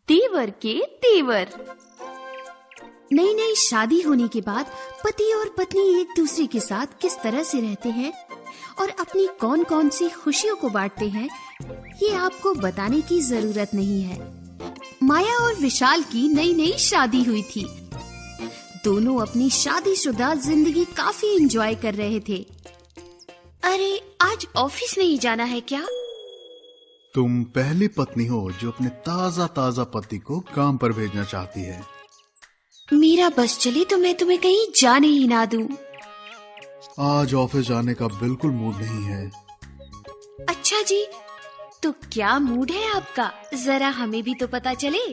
देवर के तेवर। नई नई शादी होने के बाद पति और पत्नी एक दूसरे के साथ किस तरह से रहते हैं और अपनी कौन कौन सी खुशियों को बांटते हैं, ये आपको बताने की जरूरत नहीं है। माया और विशाल की नई नई शादी हुई थी। दोनों अपनी शादीशुदा जिंदगी काफी एंजॉय कर रहे थे। अरे आज ऑफिस नहीं जाना है क्या? तुम पहली पत्नी हो जो अपने ताजा ताजा पति को काम पर भेजना चाहती है। मेरा बस चले तो मैं तुम्हें कहीं जाने ही ना दूं। आज ऑफिस जाने का बिल्कुल मूड नहीं है। अच्छा जी, तो क्या मूड है आपका? जरा हमें भी तो पता चले।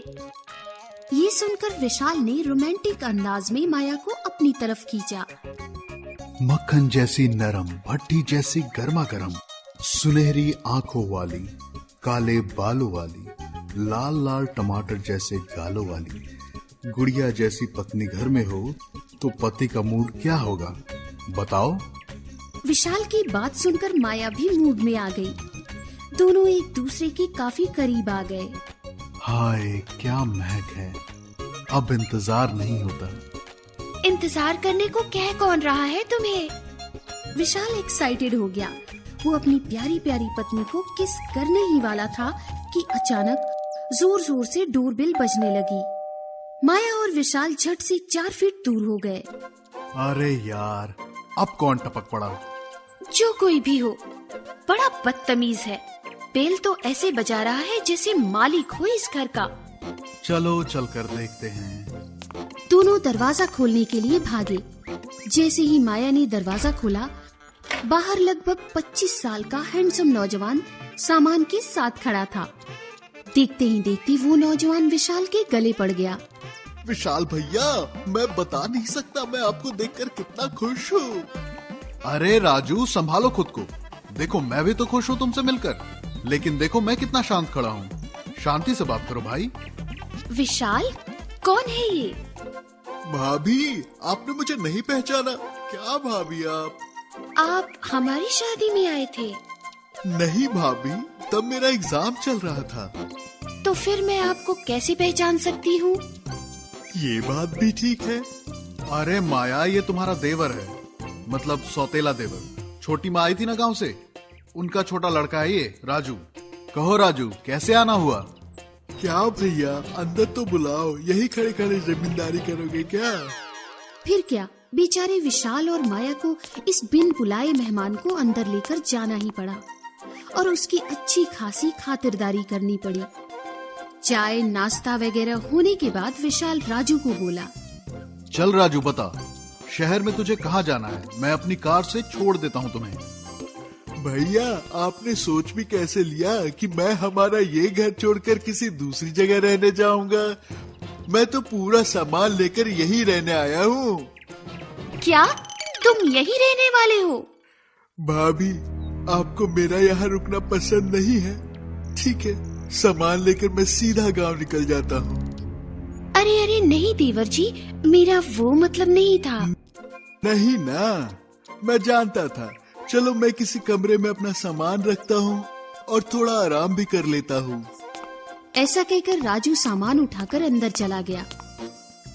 ये सुनकर विशाल ने रोमांटिक अंदाज में माया को अपनी तरफ खींचा। मक्खन जैसी नरम, भट्टी जैसी गर्मा गर्म, सुनहरी आंखों वाली, काले बालों वाली, लाल लाल टमाटर जैसे गालों वाली, गुड़िया जैसी पत्नी घर में हो तो पति का मूड क्या होगा बताओ? विशाल की बात सुनकर माया भी मूड में आ गई। दोनों एक दूसरे के काफी करीब आ गए। हाय क्या महक है, अब इंतजार नहीं होता। इंतजार करने को कह कौन रहा है तुम्हें? विशाल एक्साइटेड हो गया। वो अपनी प्यारी प्यारी पत्नी को किस करने ही वाला था कि अचानक जोर जोर से डोरबेल बजने लगी। माया और विशाल झट से 4 फीट दूर हो गए। अरे यार, अब कौन टपक पड़ा? जो कोई भी हो, बड़ा बदतमीज है। बेल तो ऐसे बजा रहा है जैसे मालिक हो इस घर का। चलो चलकर देखते हैं। दोनों दरवाजा खोलने के लिए भागे। जैसे ही माया ने दरवाजा खोला, बाहर लगभग 25 साल का हैंडसम नौजवान सामान के साथ खड़ा था। देखते ही देखते वो नौजवान विशाल के गले पड़ गया। विशाल भैया, मैं बता नहीं सकता मैं आपको देखकर कितना खुश हूँ। अरे राजू, संभालो खुद को। देखो मैं भी तो खुश हूँ तुमसे मिलकर, लेकिन देखो मैं कितना शांत खड़ा हूँ। शांति से बात करो भाई। विशाल, कौन है ये? भाभी, आपने मुझे नहीं पहचाना क्या? भाभी आप हमारी शादी में आए थे? नहीं भाभी, तब मेरा एग्जाम चल रहा था। तो फिर मैं आपको कैसे पहचान सकती हूँ? ये बात भी ठीक है। अरे माया, ये तुम्हारा देवर है, मतलब सौतेला देवर। छोटी माँ आई थी ना गांव से, उनका छोटा लड़का है ये राजू। कहो राजू, कैसे आना हुआ? क्या भैया, अंदर तो बुलाओ, यही खड़े खड़े जमींदारी करोगे क्या? फिर क्या, बेचारे विशाल और माया को इस बिन बुलाए मेहमान को अंदर लेकर जाना ही पड़ा और उसकी अच्छी खासी खातिरदारी करनी पड़ी। चाय नाश्ता वगैरह होने के बाद विशाल राजू को बोला, चल राजू बता, शहर में तुझे कहाँ जाना है? मैं अपनी कार से छोड़ देता हूँ तुम्हें। भैया, आपने सोच भी कैसे लिया कि मैं हमारा ये घर छोड़कर किसी दूसरी जगह रहने जाऊंगा? मैं तो पूरा सामान लेकर यही रहने आया हूँ। क्या तुम यही रहने वाले हो? भाभी, आपको मेरा यहाँ रुकना पसंद नहीं है? ठीक है, सामान लेकर मैं सीधा गांव निकल जाता हूँ। अरे अरे नहीं देवर जी, मेरा वो मतलब नहीं था। नहीं ना, मैं जानता था। चलो मैं किसी कमरे में अपना सामान रखता हूँ और थोड़ा आराम भी कर लेता हूँ। ऐसा कहकर राजू सामान उठाकर अंदर चला गया।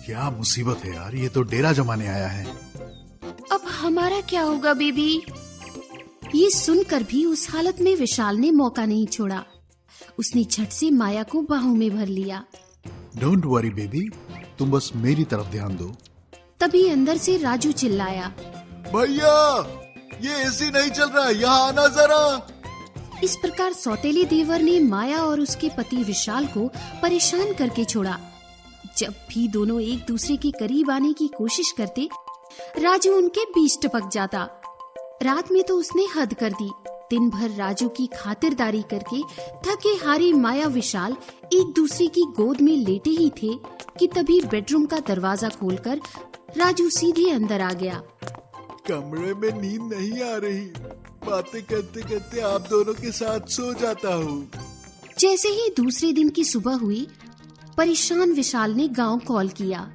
क्या मुसीबत है यार, ये तो डेरा जमाने आया है। अब हमारा क्या होगा बेबी? ये सुनकर भी उस हालत में विशाल ने मौका नहीं छोड़ा। उसने झट से माया को बाहों में भर लिया। डोंट वरी बेबी, तुम बस मेरी तरफ ध्यान दो। तभी अंदर से राजू चिल्लाया, भैया, ये एसी नहीं चल रहा, यहाँ आना जरा। इस प्रकार सौतेले देवर ने माया और उसके पति विशाल को परेशान करके छोड़ा। जब भी दोनों एक दूसरे के करीब आने की कोशिश करते, राजू उनके बीच टपक जाता। रात में तो उसने हद कर दी। दिन भर राजू की खातिरदारी करके थके हारे माया विशाल एक दूसरे की गोद में लेटे ही थे कि तभी बेडरूम का दरवाजा खोलकर राजू सीधे अंदर आ गया। कमरे में नींद नहीं आ रही, बातें करते करते आप दोनों के साथ सो जाता हूँ। जैसे ही दूसरे दिन की सुबह हुई, परेशान विशाल ने गांव कॉल किया।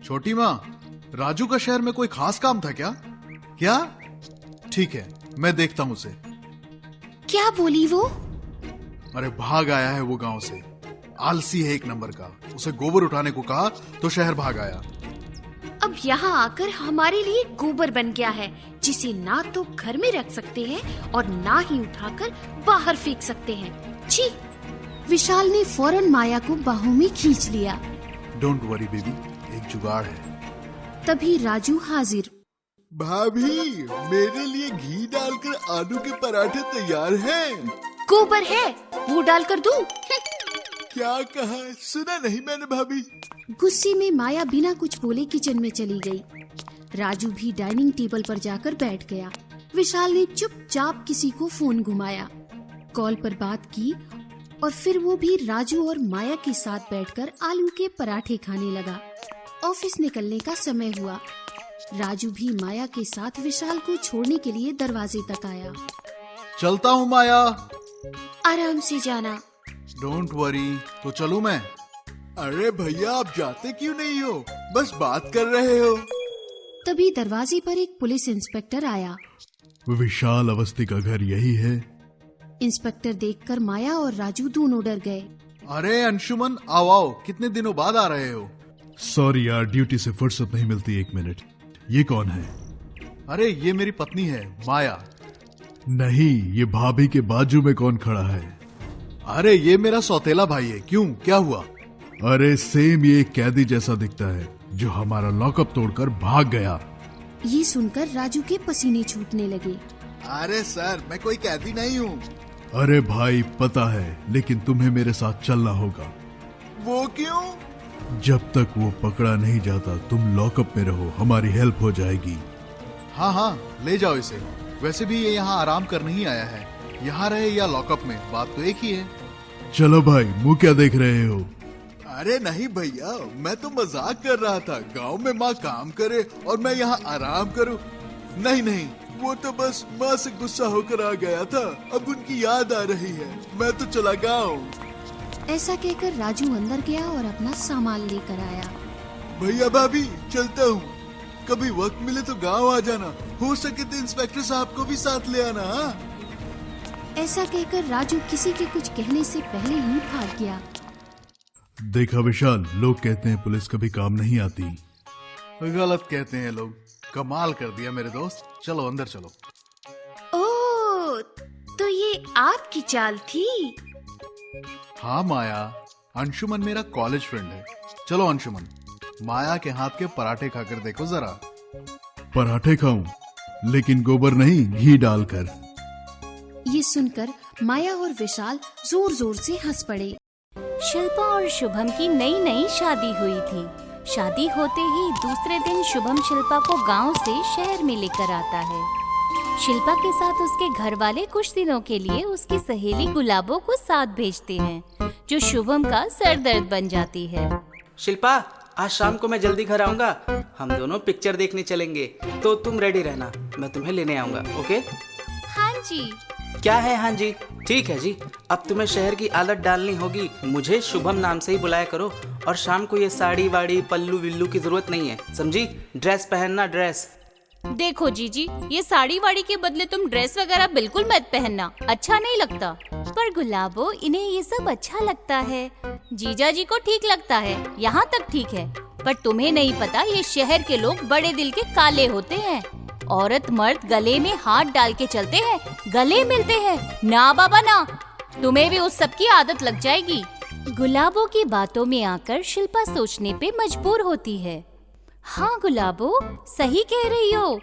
छोटी माँ, राजू का शहर में कोई खास काम था क्या? क्या? ठीक है, मैं देखता हूँ उसे। क्या बोली वो? अरे भाग आया है वो गांव से। आलसी है एक नंबर का। उसे गोबर उठाने को कहा तो शहर भाग आया। अब यहाँ आकर हमारे लिए गोबर बन गया है, जिसे ना तो घर में रख सकते हैं और ना ही उठाकर बाहर फेंक सकते हैं। छी! विशाल ने फौरन माया को बाहों में खींच लिया। डोंट वरी बेबी, एक जुगाड़ है। तभी राजू हाजिर। भाभी, मेरे लिए घी डालकर आलू के पराठे तैयार हैं। गोबर है, वो डालकर दूं? क्या कहा, सुना नहीं मैंने भाभी। गुस्से में माया बिना कुछ बोले किचन में चली गई। राजू भी डाइनिंग टेबल पर जाकर बैठ गया। विशाल ने चुपचाप किसी को फोन घुमाया, कॉल पर बात की और फिर वो भी राजू और माया के साथ बैठकर आलू के पराठे खाने लगा। ऑफिस निकलने का समय हुआ। राजू भी माया के साथ विशाल को छोड़ने के लिए दरवाजे तक आया। चलता हूँ माया। आराम से जाना। डोंट वरी, तो चलूं मैं? अरे भैया, आप जाते क्यों नहीं हो? बस बात कर रहे हो। तभी दरवाजे पर एक पुलिस इंस्पेक्टर आया। विशाल अवस्थी का घर यही है? इंस्पेक्टर देखकर माया और राजू दोनों डर गए। अरे अंशुमन, आओ आओ, कितने दिनों बाद आ रहे हो? सॉरी यार, ड्यूटी से फुर्सत नहीं मिलती। एक मिनट, ये कौन है? अरे ये मेरी पत्नी है, माया। नहीं, ये भाभी के बाजू में कौन खड़ा है? अरे ये मेरा सौतेला भाई है। क्यों, क्या हुआ? अरे सेम ये कैदी जैसा दिखता है जो हमारा लॉकअप तोड़कर भाग गया। ये सुनकर राजू के पसीने छूटने लगे। अरे सर, मैं कोई कैदी नहीं हूँ। अरे भाई पता है, लेकिन तुम्हें मेरे साथ चलना होगा। वो क्यों? जब तक वो पकड़ा नहीं जाता तुम लॉकअप में रहो, हमारी हेल्प हो जाएगी। हाँ हाँ, ले जाओ इसे। वैसे भी ये यहाँ आराम करने ही आया है, यहाँ रहे या लॉकअप में, बात तो एक ही है। चलो भाई, मुँह क्या देख रहे हो? अरे नहीं भैया, मैं तो मजाक कर रहा था। गांव में माँ काम करे और मैं यहाँ आराम करूँ। नहीं नहीं, वो तो बस माँ से गुस्सा होकर आ गया था, अब उनकी याद आ रही है। मैं तो चला गाँव। ऐसा कहकर राजू अंदर गया और अपना सामान लेकर आया। भैया भाभी, चलता हूँ। कभी वक्त मिले तो गांव आ जाना। हो सके तो इंस्पेक्टर साहब को भी साथ ले आना। ऐसा कहकर राजू किसी के कुछ कहने से पहले ही भाग गया। देखा विशाल, लोग कहते हैं पुलिस कभी काम नहीं आती। गलत कहते हैं लोग। कमाल कर दिया मेरे दोस्त। चलो अंदर चलो। ओह, तो ये आपकी चाल थी। हाँ माया, अंशुमन मेरा कॉलेज फ्रेंड है। चलो अंशुमन, माया के हाथ के पराठे खाकर देखो जरा। पराठे खाऊं, लेकिन गोबर नहीं, घी डालकर। ये सुनकर माया और विशाल जोर जोर से हंस पड़े। शिल्पा और शुभम की नई नई शादी हुई थी। शादी होते ही दूसरे दिन शुभम शिल्पा को गांव से शहर में लेकर आता है। शिल्पा के साथ उसके घर वाले कुछ दिनों के लिए उसकी सहेली गुलाबो को साथ भेजते हैं, जो शुभम का सरदर्द बन जाती है। शिल्पा, आज शाम को मैं जल्दी घर आऊंगा। हम दोनों पिक्चर देखने चलेंगे, तो तुम रेडी रहना, मैं तुम्हें लेने आऊंगा। ओके? हाँ जी। क्या है हाँ जी? ठीक है जी। अब तुम्हें शहर की आदत डालनी होगी। मुझे शुभम नाम से ही बुलाया करो, और शाम को ये साड़ी वाड़ी पल्लू विल्लू की जरूरत नहीं है, समझी? ड्रेस पहनना, ड्रेस। देखो जीजी, ये साड़ी वाड़ी के बदले तुम ड्रेस वगैरह बिल्कुल मत पहनना, अच्छा नहीं लगता। पर गुलाबो, इन्हें ये सब अच्छा लगता है। जीजा जी को ठीक लगता है, यहाँ तक ठीक है, पर तुम्हें नहीं पता ये शहर के लोग बड़े दिल के काले होते हैं। औरत मर्द गले में हाथ डाल के चलते हैं, गले मिलते हैं। ना बाबा ना, तुम्हें भी उस सब की आदत लग जाएगी। गुलाबो की बातों में आकर शिल्पा सोचने पे मजबूर होती है। हाँ गुलाबो, सही कह रही हो।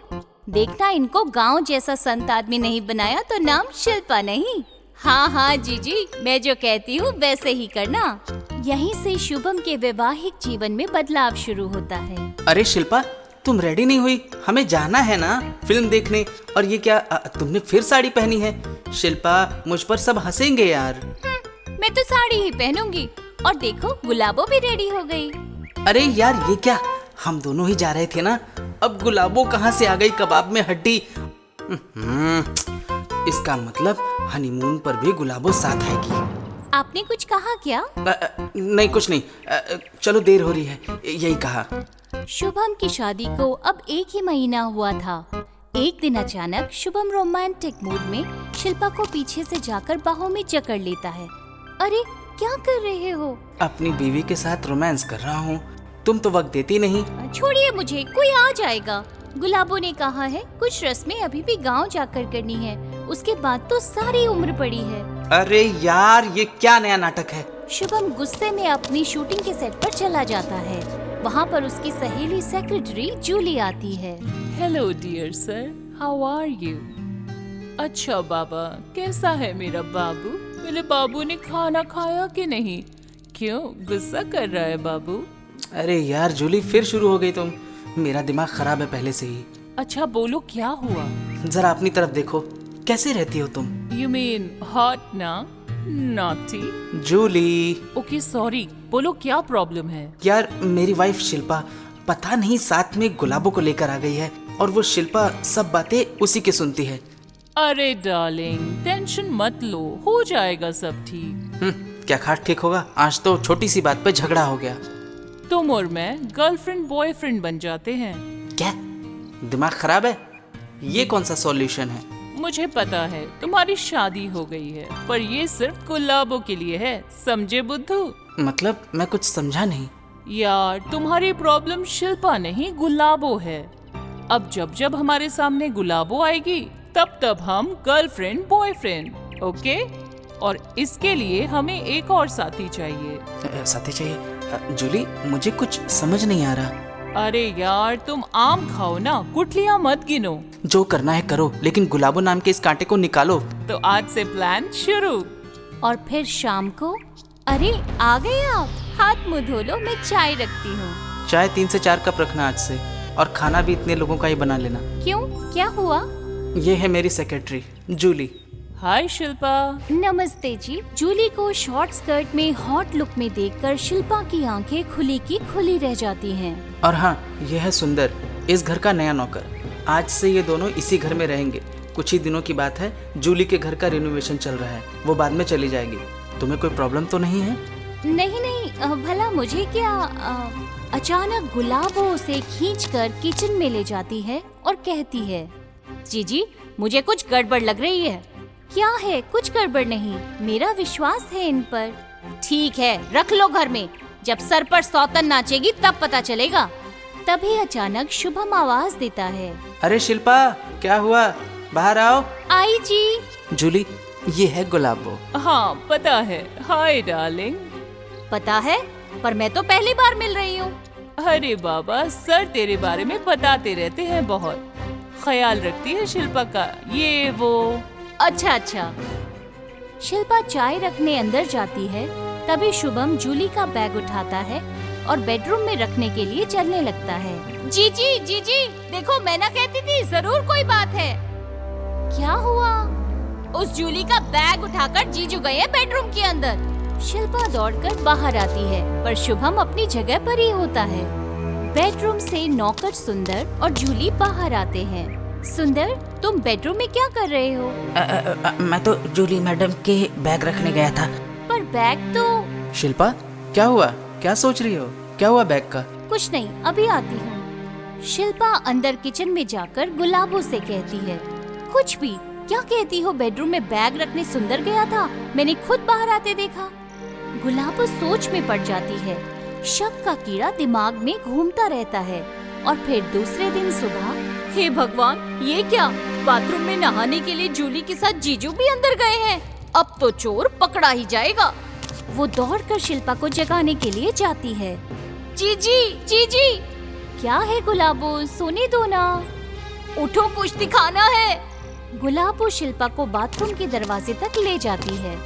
देखना, इनको गांव जैसा संत आदमी नहीं बनाया तो नाम शिल्पा नहीं। हाँ हाँ जीजी, मैं जो कहती हूँ वैसे ही करना। यहीं से शुभम के वैवाहिक जीवन में बदलाव शुरू होता है। अरे शिल्पा, तुम रेडी नहीं हुई? हमें जाना है ना फिल्म देखने। और ये क्या, तुमने फिर साड़ी पहनी है? शिल्पा, मुझ पर सब हंसेंगे यार। मैं तो साड़ी ही पहनूंगी। और देखो, गुलाबो भी रेडी हो गई। अरे यार, ये क्या, हम दोनों ही जा रहे थे ना। अब गुलाबो कहाँ से आ गई कबाब में हड्डी? इसका मतलब हनीमून पर भी गुलाबो साथ आएगी। आपने कुछ कहा क्या? नहीं कुछ नहीं, चलो देर हो रही है, यही कहा। शुभम की शादी को अब 1 ही महीना हुआ था। एक दिन अचानक शुभम रोमांटिक मूड में शिल्पा को पीछे से जाकर बाहों में जकड़ लेता है। अरे क्या कर रहे हो? अपनी बीवी के साथ रोमांस कर रहा हूँ। तुम तो वक्त देती नहीं। छोड़िए मुझे, कोई आ जाएगा। गुलाबो ने कहा है कुछ रस्में अभी भी गांव जाकर करनी है, उसके बाद तो सारी उम्र पड़ी है। अरे यार, ये क्या नया नाटक है? शुभम गुस्से में अपनी शूटिंग के सेट पर चला जाता है। वहाँ पर उसकी सहेली सेक्रेटरी जूली आती है। Hello dear sir, how are you? अच्छा बाबा, कैसा है मेरा बाबू? मेरे बाबू ने खाना खाया कि नहीं? क्यों गुस्सा कर रहा है बाबू? अरे यार जूली, फिर शुरू हो गई तुम। मेरा दिमाग खराब है पहले से ही। अच्छा बोलो, क्या हुआ? जरा अपनी तरफ देखो, कैसे रहती हो तुम? यू मीन हॉट ना? नॉटी? जूली। ओके सॉरी, बोलो क्या प्रॉब्लम है? यार मेरी वाइफ शिल्पा पता नहीं साथ में गुलाबों को लेकर आ गई है, और वो शिल्पा सब बातें उसी की सुनती है। अरे डार्लिंग, टेंशन मत लो, हो जाएगा सब ठीक। क्या खाट ठीक होगा? आज तो छोटी सी बात पे झगड़ा हो गया। तुम और मैं गर्लफ्रेंड बॉयफ्रेंड बन जाते हैं। क्या दिमाग खराब है? ये कौन सा सॉल्यूशन है? मुझे पता है तुम्हारी शादी हो गई है, पर ये सिर्फ गुलाबों के लिए है, समझे बुद्धू? मतलब मैं कुछ समझा नहीं। यार तुम्हारी प्रॉब्लम शिल्पा नहीं, गुलाबो है। अब जब जब हमारे सामने गुलाबो आएगी तब तब हम गर्लफ्रेंड बॉयफ्रेंड, ओके? और इसके लिए हमें एक और साथी चाहिए। साथी चाहिए? जूली, मुझे कुछ समझ नहीं आ रहा। अरे यार तुम आम खाओ ना, गुठलियाँ मत गिनो। जो करना है करो, लेकिन गुलाबो नाम के इस कांटे को निकालो। तो आज से प्लान शुरू। और फिर शाम को, अरे आ गए आप, हाथ मुंह धो लो, मैं चाय रखती हूँ। चाय 3 से 4 कप रखना आज से, और खाना भी इतने लोगों का ही बना लेना। क्यों, क्या हुआ? ये है मेरी सेक्रेटरी जूली। हाय शिल्पा। नमस्ते जी। जूली को शॉर्ट स्कर्ट में हॉट लुक में देखकर शिल्पा की आंखें खुली की खुली रह जाती हैं। और हाँ, यह है सुंदर, इस घर का नया नौकर। आज से ये दोनों इसी घर में रहेंगे। कुछ ही दिनों की बात है, जूली के घर का रिनोवेशन चल रहा है, वो बाद में चली जाएगी। तुम्हें कोई प्रॉब्लम तो नहीं है? नहीं नहीं, भला मुझे क्या? अचानक गुलाबो उसे खींचकर किचन में ले जाती है और कहती है, जीजी मुझे कुछ गड़बड़ लग रही है। क्या है? कुछ गड़बड़ नहीं, मेरा विश्वास है इन पर। ठीक है, रख लो घर में, जब सर पर सौतन नाचेगी तब पता चलेगा। तभी अचानक शुभम आवाज देता है, अरे शिल्पा, क्या हुआ? बाहर आओ। आई जी। जूली, ये है गुलाबो। हाँ पता है। Hi darling. पता है, पर मैं तो पहली बार मिल रही हूँ। अरे बाबा, सर तेरे बारे में बताते रहते हैं, बहुत ख्याल रखती है शिल्पा का, ये वो। अच्छा अच्छा। शिल्पा चाय रखने अंदर जाती है, तभी शुभम जूली का बैग उठाता है और बेडरूम में रखने के लिए चलने लगता है। जीजी जीजी, देखो मैं ना कहती थी, जरूर कोई बात है। क्या हुआ? उस जूली का बैग उठाकर जीजू गए बेडरूम के अंदर। शिल्पा दौड़कर बाहर आती है, पर शुभम अपनी जगह पर ही होता है। बेडरूम से नौकर सुंदर और जूली बाहर आते हैं। सुंदर, तुम बेडरूम में क्या कर रहे हो? मैं तो जूली मैडम के बैग रखने गया था। पर बैग तो। शिल्पा, क्या हुआ? क्या सोच रही हो? क्या हुआ बैग का? कुछ नहीं, अभी आती हूँ। शिल्पा अंदर किचन में जाकर गुलाबो से कहती है, कुछ भी? क्या कहती हो? बेडरूम में बैग रखने सुंदर गया था, मैंने खुद बाहर आते देखा। गुलाबो सोच में पड़ जाती है। शक का कीड़ा दिमाग में घूमता रहता है। और फिर दूसरे दिन सुबह, हे भगवान, ये क्या? बाथरूम में नहाने के लिए जूली के साथ जीजू भी अंदर गए हैं। अब तो चोर पकड़ा ही जाएगा। वो दौड़कर शिल्पा को जगाने के लिए जाती है। जीजी जीजी। क्या है गुलाबो, सोने दो ना। उठो, कुछ दिखाना है। गुलाबो शिल्पा को बाथरूम के दरवाजे तक ले जाती है।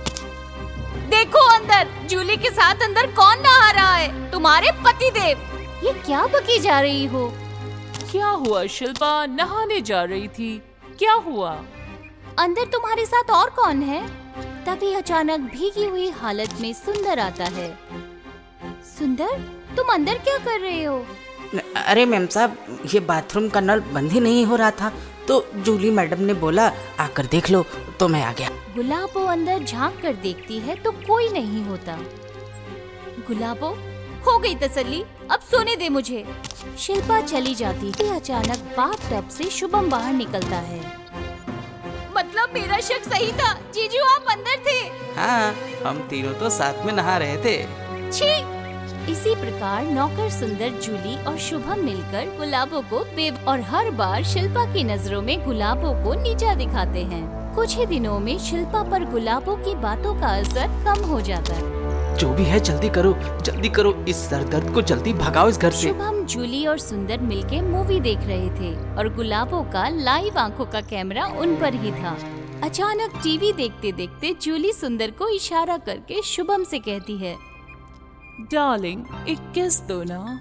देखो अंदर, जूली के साथ अंदर कौन नहा रहा है? तुम्हारे पतिदेव। ये क्या बकी जा रही हो? क्या हुआ शिल्पा? नहाने जा रही थी, क्या हुआ? अंदर तुम्हारे साथ और कौन है? तभी अचानक भीगी हुई हालत में सुंदर आता है। सुंदर, तुम अंदर क्या कर रहे हो? अरे मैम साहब, ये बाथरूम का नल बंद ही नहीं हो रहा था, तो जूली मैडम ने बोला आकर देख लो, तो मैं आ गया। गुलाबो अंदर झांक कर देखती है तो कोई नहीं होता। गुलाबो, हो गई तसल्ली, अब सोने दे मुझे। शिल्पा चली जाती है। अचानक बाथटब से शुभम बाहर निकलता है। मतलब मेरा शक सही था, जीजू आप अंदर थे। हाँ, हम तीनों तो साथ में नहा रहे थे। छी! इसी प्रकार नौकर सुंदर, जूली और शुभम मिलकर गुलाबों को और हर बार शिल्पा की नजरों में गुलाबों को नीचा दिखाते हैं। कुछ ही दिनों में शिल्पा पर गुलाबों की बातों का असर कम हो जाता है। जो भी है जल्दी करो, इस सरदर्द को जल्दी भगाओ इस घर से। शुभम, जूली और सुंदर मिलके मूवी देख रहे थे और गुलाबों का लाइव आंखों का कैमरा उन पर ही था। अचानक टीवी देखते देखते जूली सुंदर को इशारा करके शुभम से कहती है, डार्लिंग, एक किस दो ना।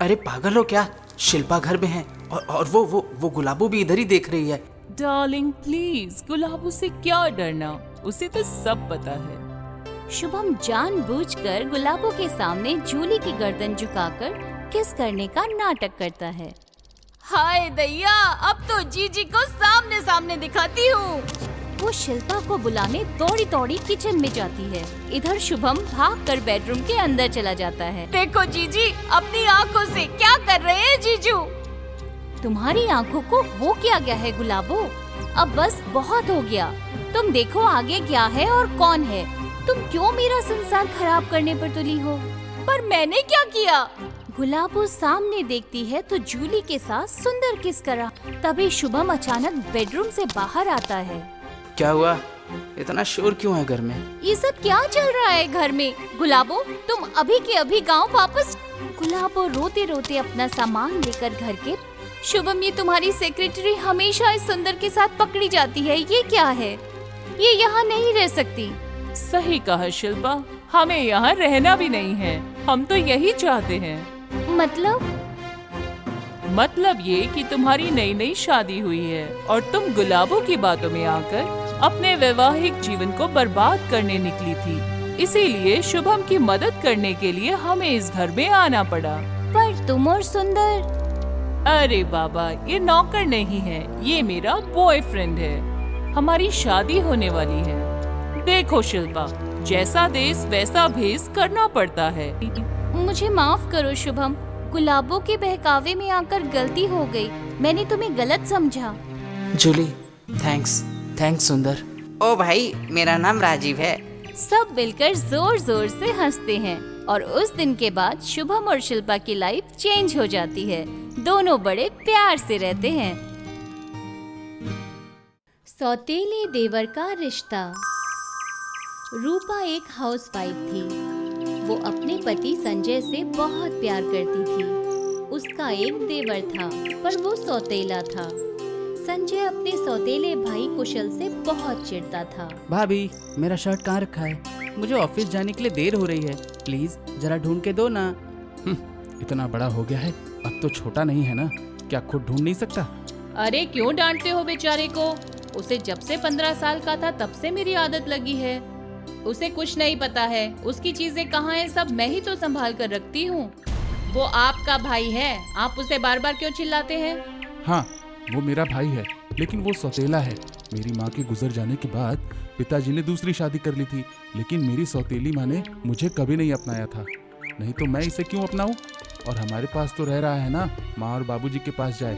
अरे पागल हो क्या? शिल्पा घर में है और वो गुलाबो भी इधर ही देख रही है। डार्लिंग प्लीज, गुलाबो से क्या डरना, उसे तो सब पता है। शुभम जानबूझकर गुलाबों के सामने जूली की गर्दन झुकाकर किस करने का नाटक करता है। हाय दैया, अब तो जीजी को सामने सामने दिखाती हूँ। वो शिल्पा को बुलाने दौड़ी दौड़ी किचन में जाती है। इधर शुभम भागकर बेडरूम के अंदर चला जाता है। देखो जीजी, अपनी आंखों से क्या कर रहे हैं जीजू? तुम्हारी आंखों को हो क्या गया है गुलाबो? अब बस बहुत हो गया। तुम देखो आगे क्या है और कौन है। तुम क्यों मेरा संसार खराब करने पर तुली हो? पर मैंने क्या किया? गुलाबो सामने देखती है तो जूली के साथ सुंदर किस करा। तभी शुभम अचानक बेडरूम से बाहर आता है। क्या हुआ? इतना शोर क्यों है घर में? ये सब क्या चल रहा है घर में? गुलाबो, तुम अभी के अभी गांव वापस। गुलाबो रोते रोते अपना सामान लेकर घर के। शुभम, ये तुम्हारी सेक्रेटरी हमेशा इस सुंदर के साथ पकड़ी जाती है, ये क्या है? ये यहाँ नहीं रह सकती। सही कहा शिल्पा, हमें यहाँ रहना भी नहीं है, हम तो यही चाहते हैं। मतलब ये कि तुम्हारी नई नई शादी हुई है और तुम गुलाबों की बातों में आकर अपने वैवाहिक जीवन को बर्बाद करने निकली थी। इसीलिए शुभम की मदद करने के लिए हमें इस घर में आना पड़ा। पर तुम और सुंदर? अरे बाबा, ये नौकर नहीं है, ये मेरा बॉयफ्रेंड है। हमारी शादी होने वाली है। देखो शिल्पा, जैसा देश वैसा भेष करना पड़ता है। मुझे माफ करो शुभम, गुलाबों के बहकावे में आकर गलती हो गई। मैंने तुम्हें गलत समझा। जूली, थैंक्स सुंदर। ओ भाई, मेरा नाम राजीव है। सब मिलकर जोर जोर से हंसते हैं और उस दिन के बाद शुभम और शिल्पा की लाइफ चेंज हो जाती है। दोनों बड़े प्यार से रहते हैं। सौतेले देवर का रिश्ता। रूपा एक हाउसवाइफ थी। वो अपने पति संजय से बहुत प्यार करती थी। उसका एक देवर था, पर वो सौतेला था। संजय अपने सौतेले भाई कुशल से बहुत चिढ़ता था। भाभी, मेरा शर्ट कहाँ रखा है? मुझे ऑफिस जाने के लिए देर हो रही है, प्लीज जरा ढूंढ के दो ना। इतना बड़ा हो गया है, अब तो छोटा नहीं है ना, क्या खुद ढूंढ नहीं सकता? अरे क्यों डांटते हो बेचारे को? उसे जब से 15 साल का था तब से मेरी आदत लगी है। उसे कुछ नहीं पता है, उसकी चीजें कहाँ हैं सब मैं ही तो संभाल कर रखती हूँ। वो आपका भाई है, आप उसे बार बार क्यों चिल्लाते हैं? हाँ, वो मेरा भाई है, लेकिन वो सौतेला है। मेरी माँ के गुजर जाने के बाद पिताजी ने दूसरी शादी कर ली थी, लेकिन मेरी सौतेली माँ ने मुझे कभी नहीं अपनाया था। नहीं तो मैं इसे क्यों अपनाऊं? और हमारे पास तो रह रहा है ना, माँ और बाबूजी के पास जाए।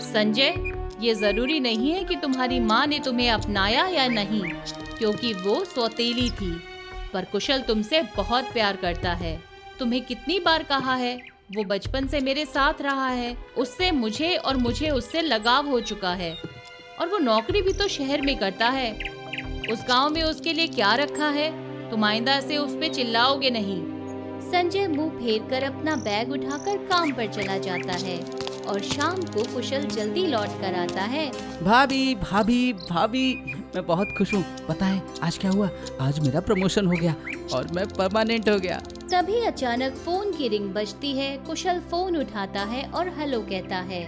संजय, ये जरूरी नहीं है कि तुम्हारी माँ ने तुम्हें अपनाया या नहीं, क्योंकि वो सौतेली थी। पर कुशल तुमसे बहुत प्यार करता है। तुम्हें कितनी बार कहा है, वो बचपन से मेरे साथ रहा है। उससे मुझे उससे लगाव हो चुका है। और वो नौकरी भी तो शहर में करता है। उस गांव में उसके लिए क्या रखा है? तुम आइंदा से उस पे चिल्लाओगे नहीं। संजय मुंह फेर कर अपना बैग उठाकर काम पर चला जाता है और शाम को कुशल जल्दी लौट कर आता है। भाभी भाभी भाभी, मैं बहुत खुश हूँ। पता है आज क्या हुआ? आज मेरा प्रमोशन हो गया और मैं परमानेंट हो गया। तभी अचानक फोन की रिंग बजती है। कुशल फोन उठाता है और हेलो कहता है,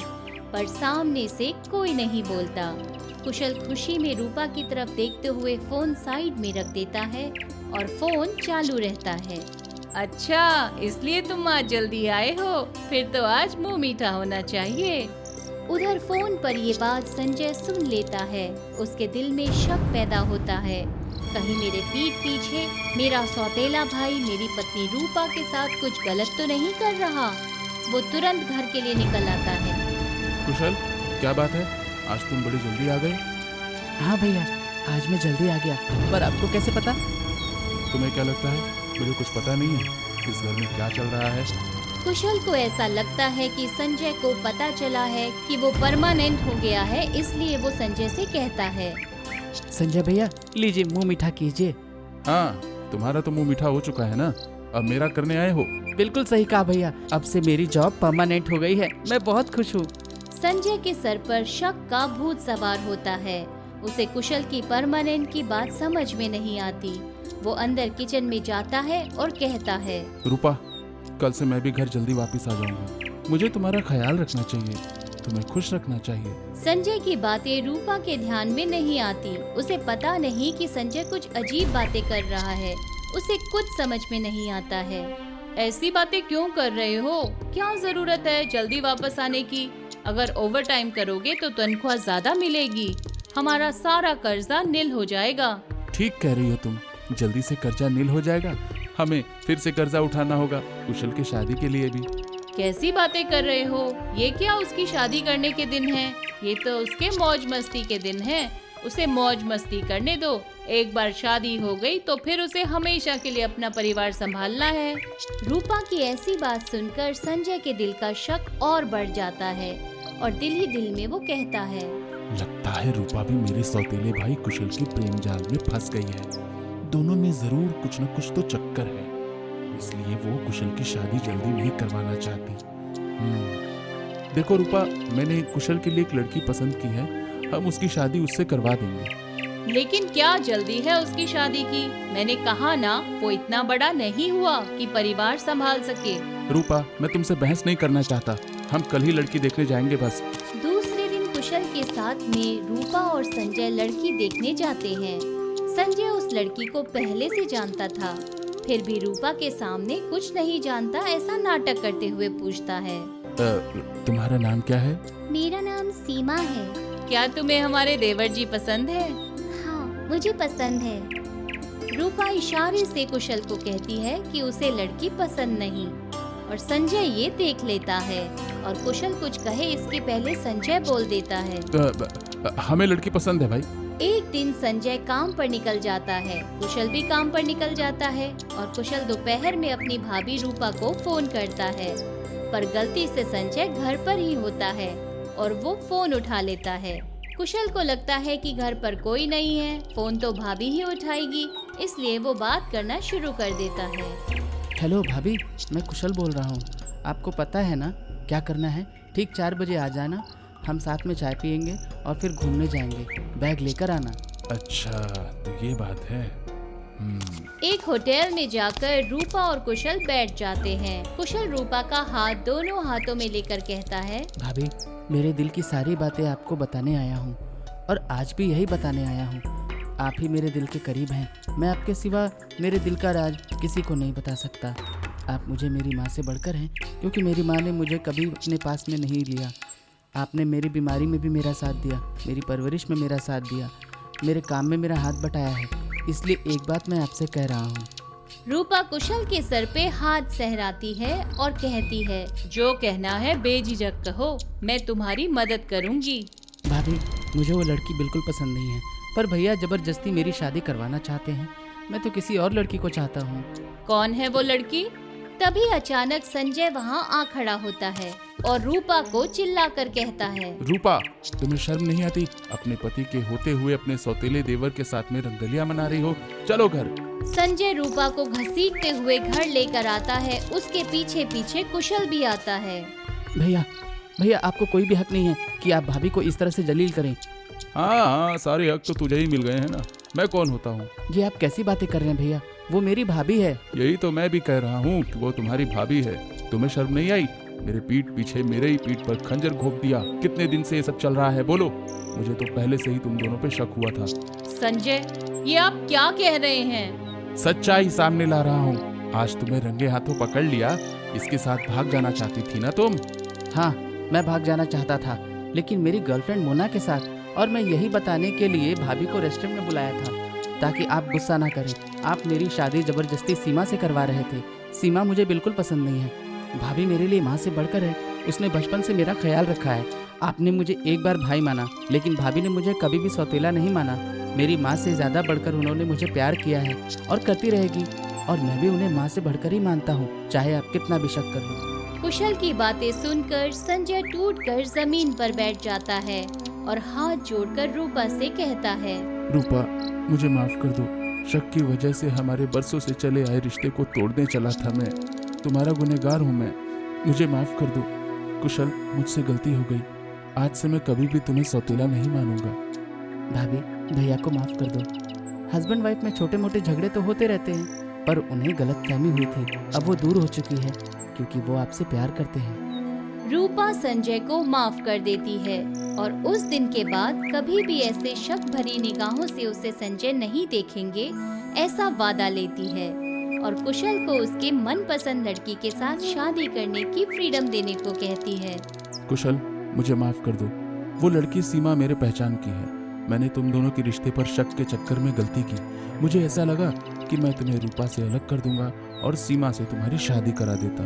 पर सामने से कोई नहीं बोलता। कुशल खुशी में रूपा की तरफ देखते हुए फोन साइड में रख देता है और फोन चालू रहता है। अच्छा, इसलिए तुम आज जल्दी आए हो? फिर तो आज मुंह मीठा होना चाहिए। उधर फोन पर ये बात संजय सुन लेता है। उसके दिल में शक पैदा होता है, कहीं मेरे पीठ पीछे मेरा सौतेला भाई मेरी पत्नी रूपा के साथ कुछ गलत तो नहीं कर रहा। वो तुरंत घर के लिए निकल आता है। कुशल, क्या बात है? आज तुम बड़ी जल्दी आ गए। हाँ भैया, आज मैं जल्दी आ गया, पर आपको कैसे पता? तुम्हें क्या लगता है मुझे कुछ पता नहीं है इस घर में क्या चल रहा है? कुशल को ऐसा लगता है कि संजय को पता चला है कि वो परमानेंट हो गया है, इसलिए वो संजय से कहता है, संजय भैया लीजिए मुंह मीठा कीजिए। हाँ, तुम्हारा तो मुंह मीठा हो चुका है ना, अब मेरा करने आए हो। बिल्कुल सही कहा भैया, अब से मेरी जॉब परमानेंट हो गई है, मैं बहुत खुश हूँ। संजय के सर पर शक का भूत सवार होता है। उसे कुशल की परमानेंट की बात समझ में नहीं आती। वो अंदर किचन में जाता है और कहता है, रूपा, कल से मैं भी घर जल्दी वापस आ जाऊंगा। मुझे तुम्हारा ख्याल रखना चाहिए, तुम्हें खुश रखना चाहिए। संजय की बातें रूपा के ध्यान में नहीं आती। उसे पता नहीं कि संजय कुछ अजीब बातें कर रहा है। उसे कुछ समझ में नहीं आता है। ऐसी बातें क्यों कर रहे हो? क्या जरूरत है जल्दी वापस आने की? अगर ओवर टाइम करोगे तो तनख्वाह ज्यादा मिलेगी, हमारा सारा कर्जा नील हो जाएगा। ठीक कह रही हो तुम, जल्दी से कर्जा नील हो जाएगा, हमें फिर से कर्जा उठाना होगा कुशल की शादी के लिए भी। कैसी बातें कर रहे हो? ये क्या उसकी शादी करने के दिन है? ये तो उसके मौज मस्ती के दिन है। उसे मौज मस्ती करने दो। एक बार शादी हो गई तो फिर उसे हमेशा के लिए अपना परिवार संभालना है। रूपा की ऐसी बात सुनकर संजय के दिल का शक और बढ़ जाता है और दिल ही दिल में वो कहता है, लगता है रूपा भी मेरे सौतेले भाई कुशल के प्रेम जाल में फंस गई है। दोनों में जरूर कुछ न कुछ तो चक्कर है, इसलिए वो कुशल की शादी जल्दी नहीं करवाना चाहती। देखो रूपा, मैंने कुशल के लिए एक लड़की पसंद की है, हम उसकी शादी उससे करवा देंगे। लेकिन क्या जल्दी है उसकी शादी की? मैंने कहा ना, वो इतना बड़ा नहीं हुआ कि परिवार संभाल सके। रूपा, मैं तुमसे बहस नहीं करना चाहता, हम कल ही लड़की देखने जाएंगे बस। दूसरे दिन कुशल के साथ में रूपा और संजय लड़की देखने जाते हैं। संजय उस लड़की को पहले से जानता था, फिर भी रूपा के सामने कुछ नहीं जानता ऐसा नाटक करते हुए पूछता है, तुम्हारा नाम क्या है? मेरा नाम सीमा है। क्या तुम्हें हमारे देवर जी पसंद है? हाँ, मुझे पसंद है। रूपा इशारे से कुशल को कहती है कि उसे लड़की पसंद नहीं, और संजय ये देख लेता है और कुशल कुछ कहे इसके पहले संजय बोल देता है, हमें लड़की पसंद है भाई। एक दिन संजय काम पर निकल जाता है, कुशल भी काम पर निकल जाता है और कुशल दोपहर में अपनी भाभी रूपा को फोन करता है, पर गलती से संजय घर पर ही होता है और वो फोन उठा लेता है। कुशल को लगता है कि घर पर कोई नहीं है, फोन तो भाभी ही उठाएगी, इसलिए वो बात करना शुरू कर देता है। हेलो भाभी, मैं कुशल बोल रहा हूँ। आपको पता है ना क्या करना है? ठीक 4 बजे आ जाना, हम साथ में चाय पियेंगे और फिर घूमने जाएंगे। बैग लेकर आना। अच्छा, तो ये बात है। एक होटल में जाकर रूपा और कुशल बैठ जाते हैं। कुशल रूपा का हाथ दोनों हाथों में लेकर कहता है, भाभी, मेरे दिल की सारी बातें आपको बताने आया हूँ और आज भी यही बताने आया हूँ। आप ही मेरे दिल के करीब हैं। मैं आपके सिवा मेरे दिल का राज किसी को नहीं बता सकता। आप मुझे मेरी माँ से बढ़कर हैं, क्योंकि मेरी माँ ने मुझे कभी अपने पास में नहीं लिया। आपने मेरी बीमारी में भी मेरा साथ दिया, मेरी परवरिश में मेरा साथ दिया, मेरे काम में मेरा हाथ बटाया है। इसलिए एक बात मैं आपसे कह रहा हूँ। रूपा कुशल के सर पे हाथ सहराती है और कहती है, जो कहना है बेझिझक कहो, मैं तुम्हारी मदद करूँगी। भाभी, मुझे वो लड़की बिल्कुल पसंद नहीं है, पर भैया जबरदस्ती मेरी शादी करवाना चाहते हैं। मैं तो किसी और लड़की को चाहता हूँ। कौन है वो लड़की? तभी अचानक संजय वहाँ आ खड़ा होता है और रूपा को चिल्लाकर कहता है, रूपा, तुम्हें शर्म नहीं आती? अपने पति के होते हुए अपने सौतेले देवर के साथ में रंगदलिया मना रही हो। चलो घर। संजय रूपा को घसीटते हुए घर लेकर आता है। उसके पीछे पीछे कुशल भी आता है। भैया, भैया, आपको कोई भी हक नहीं है कि आप भाभी को इस तरह से जलील करें। हाँ, सारे हक तो तुझे ही मिल गए हैं ना, मैं कौन होता हूँ? ये आप कैसी बातें कर रहे हैं भैया? वो मेरी भाभी है। यही तो मैं भी कह रहा हूँ कि वो तुम्हारी भाभी है। तुम्हें शर्म नहीं आई? मेरे पीठ पीछे मेरे ही पीठ पर खंजर घोंप दिया। कितने दिन से ये सब चल रहा है, बोलो? मुझे तो पहले से ही तुम दोनों पे शक हुआ था। संजय, ये आप क्या कह रहे हैं? सच्चाई सामने ला रहा हूँ। आज तुम्हें रंगे हाथों पकड़ लिया। इसके साथ भाग जाना चाहती थी ना तुम? हाँ, मैं भाग जाना चाहता था, लेकिन मेरी गर्लफ्रेंड मोना के साथ, और मैं यही बताने के लिए भाभी को रेस्टोरेंट में बुलाया था ताकि आप गुस्सा ना करें। आप मेरी शादी जबरदस्ती सीमा से करवा रहे थे। सीमा मुझे बिल्कुल पसंद नहीं है। भाभी मेरे लिए माँ से बढ़कर है। उसने बचपन से मेरा ख्याल रखा है। आपने मुझे एक बार भाई माना, लेकिन भाभी ने मुझे कभी भी सौतेला नहीं माना। मेरी माँ से ज़्यादा बढ़कर उन्होंने मुझे प्यार किया है और करती रहेगी, और मैं भी उन्हें माँ से बढ़कर ही मानता हूँ, चाहे आप कितना भी शक कर लो। कुशल की बातें सुनकर संजय टूटकर जमीन पर बैठ जाता है और हाथ जोड़कर रूपा से कहता है, रूपा, मुझे माफ कर दो। शक की वजह से हमारे बरसों से चले आए रिश्ते को तोड़ने चला था मैं। तुम्हारा गुनहगार हूँ मैं, मुझे माफ कर दो। कुशल, मुझसे गलती हो गई। आज से मैं कभी भी तुम्हें सौतेला नहीं मानूंगा। भाभी, भैया को माफ कर दो। हस्बैंड वाइफ में छोटे मोटे झगड़े तो होते रहते हैं, पर उन्हें गलतफहमी हुई थी। अब वो दूर हो चुकी है क्योंकि वो आपसे प्यार करते हैं। रूपा संजय को माफ कर देती है और उस दिन के बाद कभी भी ऐसे शक भरी निगाहों से उसे संजय नहीं देखेंगे, ऐसा वादा लेती है और कुशल को उसके मनपसंद लड़की के साथ शादी करने की फ्रीडम देने को कहती है। कुशल, मुझे माफ कर दो। वो लड़की सीमा मेरे पहचान की है। मैंने तुम दोनों के रिश्ते पर शक के चक्कर में गलती की। मुझे ऐसा लगा कि मैं तुम्हें रूपा से अलग कर दूंगा और सीमा से तुम्हारी शादी करा देता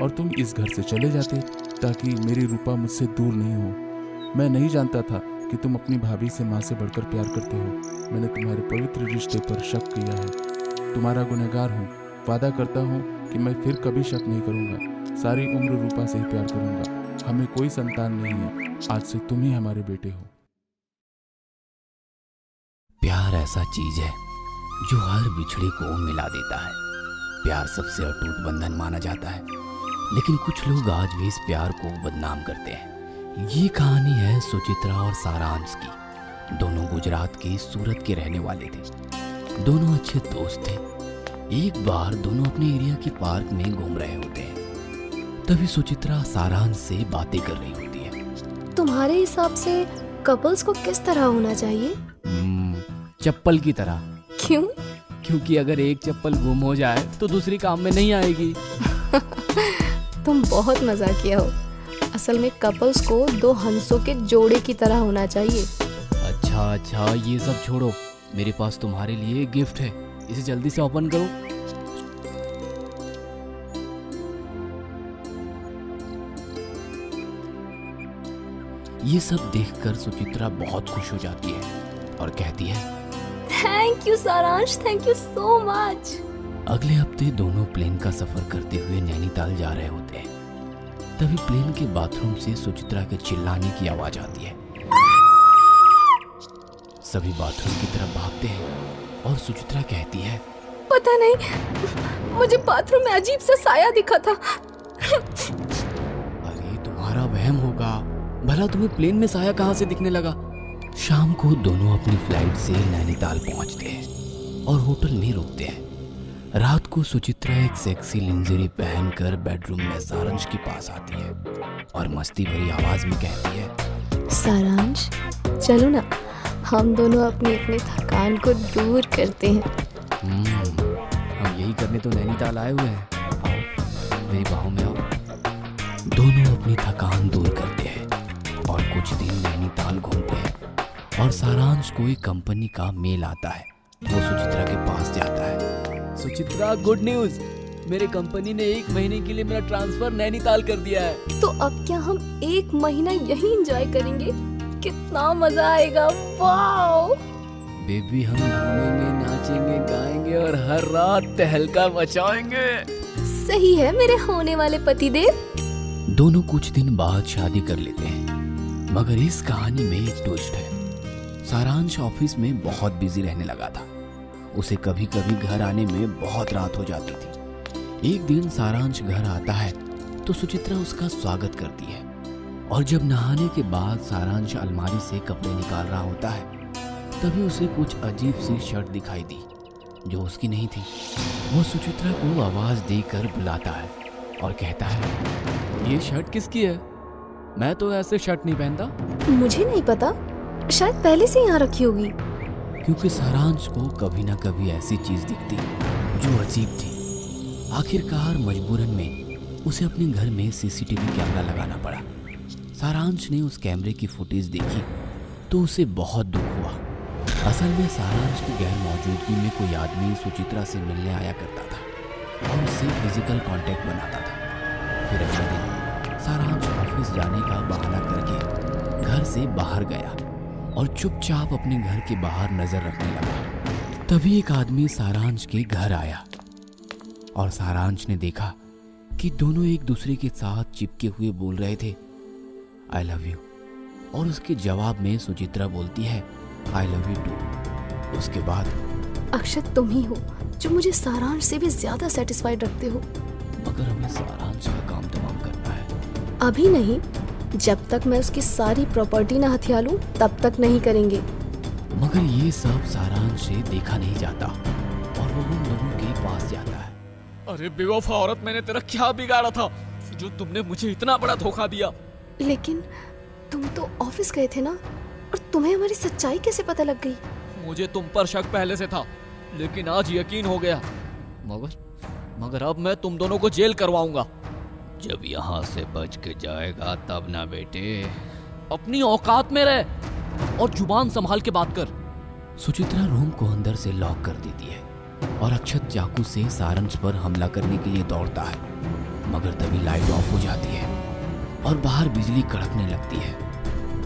और तुम इस घर से चले जाते ताकि मेरी रूपा मुझसे दूर नहीं हो। मैं नहीं जानता था कि तुम अपनी भाभी से माँ से बढ़कर प्यार करते हो। मैंने तुम्हारे पवित्र रिश्ते पर शक किया है। तुम्हारा गुनहगार हूँ। वादा करता हूँ कि मैं फिर कभी शक नहीं करूँगा। सारी उम्र रूपा से ही प्यार करूँगा। हमें कोई संतान नहीं है। आज से तुम ही हमारे बेटे हो। प्यार ऐसा चीज है जो हर बिछड़े को मिला देता है। प्यार सबसे अटूट बंधन माना जाता है, लेकिन कुछ लोग आज भी इस प्यार को बदनाम करते हैं। ये कहानी है सुचित्रा और सारांश की। दोनों गुजरात के सूरत के रहने वाले थे। दोनों अच्छे दोस्त थे। एक बार दोनों अपने एरिया के पार्क में घूम रहे होते हैं। तभी सुचित्रा सारांश से बातें कर रही होती है। तुम्हारे हिसाब से कपल्स को किस तरह होना चाहिए? चप्पल की तरह। क्यों? क्योंकि अगर एक चप्पल गुम हो जाए तो दूसरी काम में नहीं आएगी। तुम बहुत मजाकिया हो। असल में कपल्स को दो हंसों के जोड़े की तरह होना चाहिए। अच्छा, ये सब छोड़ो। मेरे पास तुम्हारे लिए एक गिफ्ट है। इसे जल्दी से ओपन करो। ये सब देखकर सुचित्रा बहुत खुश हो जाती है और कहती है, थैंक यू सारांश, थैंक यू सो मच। अगले हफ्ते दोनों प्लेन का सफर करते हुए नैनीताल जा रहे होते हैं। तभी प्लेन के बाथरूम से सुचित्रा के चिल्लाने की आवाज आती है। सभी बाथरूम की तरफ भागते हैं और सुचित्रा कहती है, पता नहीं, मुझे बाथरूम में अजीब सा साया दिखा था। अरे तुम्हारा वहम होगा। भला तुम्हें प्लेन में साया कहाँ से दिखने लगा? शाम को दोनों अपनी फ्लाइट से नैनीताल पहुंचते हैं और होटल में रुकते हैं। रात को सुचित्रा एक सेक्सी लिंजरी पहनकर बेडरूम में सारांश के पास आती है और मस्ती भरी आवाज में कहती है, सारांश, चलो ना, हम दोनों अपनी थकान को दूर करते हैं। हम यही करने तो नैनीताल आए हुए हैं। आओ, मेरी बाहों में आओ। दोनों अपनी थकान दूर करते हैं और कुछ दिन नैनीताल घूमते हैं और सारांश को एक कंपनी का मेल आता है। वो सुचित्रा के पास जाता है। सुचित्रा, गुड न्यूज, मेरे कंपनी ने 1 महीने के लिए मेरा ट्रांसफर नैनीताल कर दिया है। तो अब क्या हम 1 महीना यही एंजॉय करेंगे? कितना मजा आएगा। वाओ बेबी, हम घूमेंगे, नाचेंगे, गाएंगे और हर रात तहलका मचाएंगे। सही है मेरे होने वाले पतिदेव। दोनों कुछ दिन बाद शादी कर लेते हैं, मगर इस कहानी में एक ट्विस्ट है। सारांश ऑफिस में बहुत बिजी रहने लगा था। उसे कभी कभी घर आने में बहुत रात हो जाती थी। एक दिन सारांश घर आता है तो सुचित्रा उसका स्वागत करती है और जब नहाने के बाद सारांश अलमारी से कपड़े निकाल रहा होता है तभी उसे कुछ अजीब सी शर्ट दिखाई दी जो उसकी नहीं थी। वो सुचित्रा को आवाज देकर बुलाता है और कहता है, ये शर्ट किसकी है? मैं तो ऐसे शर्ट नहीं पहनता। मुझे नहीं पता, शायद पहले से यहाँ रखी होगी। क्योंकि सारांश को कभी ना कभी ऐसी चीज दिखती जो अजीब थी। आखिरकार मजबूरन में उसे अपने घर में सीसीटीवी कैमरा लगाना पड़ा। सारांश ने उस कैमरे की फुटेज देखी तो उसे बहुत दुख हुआ। असल में सारांश की गैर मौजूदगी में कोई आदमी सुचित्रा से मिलने आया करता था और उससे फिजिकल कांटेक्ट बनाता था। फिर अगले दिन सारांश ऑफिस जाने का बहाना करके घर से बाहर गया। और चुपचाप अपने घर के बाहर नजर रखने लगा। तभी एक आदमी सारांश के घर आया और सारांश ने देखा कि दोनों एक दूसरे के साथ चिपके हुए बोल रहे थे आई लव यू, और उसके जवाब में सुचित्रा बोलती है आई लव यू टू। उसके बाद अक्षत, तुम ही हो जो मुझे सारांश से भी ज्यादा सेटिस्फाइड रखते हो। मगर हमें सारांश का काम तमाम करना है। अभी नहीं, जब तक मैं उसकी सारी प्रॉपर्टी ना हथिया लूं तब तक नहीं करेंगे। मगर ये सब सारांश से देखा नहीं जाता और वो उन लोगों के पास जाता है। अरे बेवफा औरत, मैंने तेरा क्या बिगाड़ा था जो तुमने मुझे इतना बड़ा धोखा दिया? लेकिन तुम तो ऑफिस गए थे ना, और तुम्हें हमारी सच्चाई कैसे पता लग गई? मुझे तुम पर शक पहले से था, लेकिन आज यकीन हो गया। मगर अब मैं तुम दोनों को जेल करवाऊंगा। जब यहाँ से बच के जाएगा तब ना बेटे। अपनी औकात में रह और जुबान संभाल के बात कर। सुचित्रा रूम को अंदर से लॉक कर देती है और अक्षत चाकू से सारांश पर हमला करने के लिए दौड़ता है। मगर तभी लाइट ऑफ हो जाती है और बाहर बिजली कड़कने लगती है,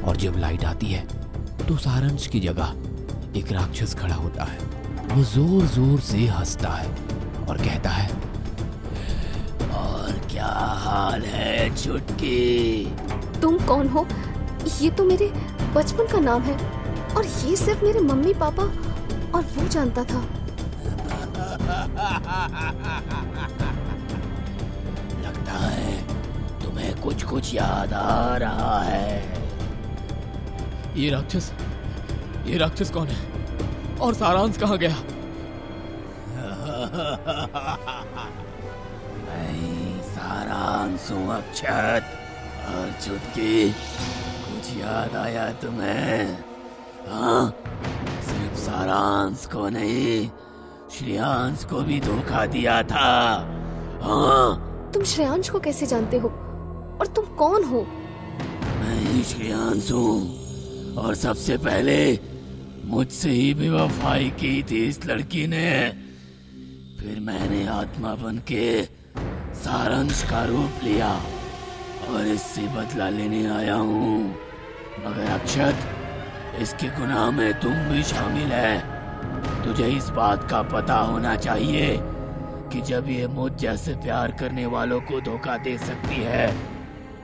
और जब लाइट आती है तो सारांश की जगह एक राक्षस खड़ा होता है। वो जोर जोर से हंसता है और कहता है और क्या हाल है चुटकी? तुम कौन हो? ये तो मेरे बचपन का नाम है, और ये सिर्फ मेरे मम्मी पापा और वो जानता था। लगता है तुम्हें कुछ याद आ रहा है। ये राक्षस कौन है और सारांश कहाँ गया? मैं सारांश हूँ अक्षत। और चुटकी, कुछ याद आया तुम्हें? हाँ, सिर्फ सारांश को नहीं, श्रेयांश को भी धोखा दिया था। हाँ। तुम श्रेयांश को कैसे जानते हो, और तुम कौन हो? मैं ही श्रेयांश हूँ, और सबसे पहले मुझसे ही बेवफाई की थी इस लड़की ने। फिर मैंने आत्मा बन के सारांश का रूप लिया और इससे बदला लेने आया हूँ। मगर अक्षत, इसके गुनाह में तुम भी शामिल है। तुझे इस बात का पता होना चाहिए कि जब ये मुझ जैसे प्यार करने वालों को धोखा दे सकती है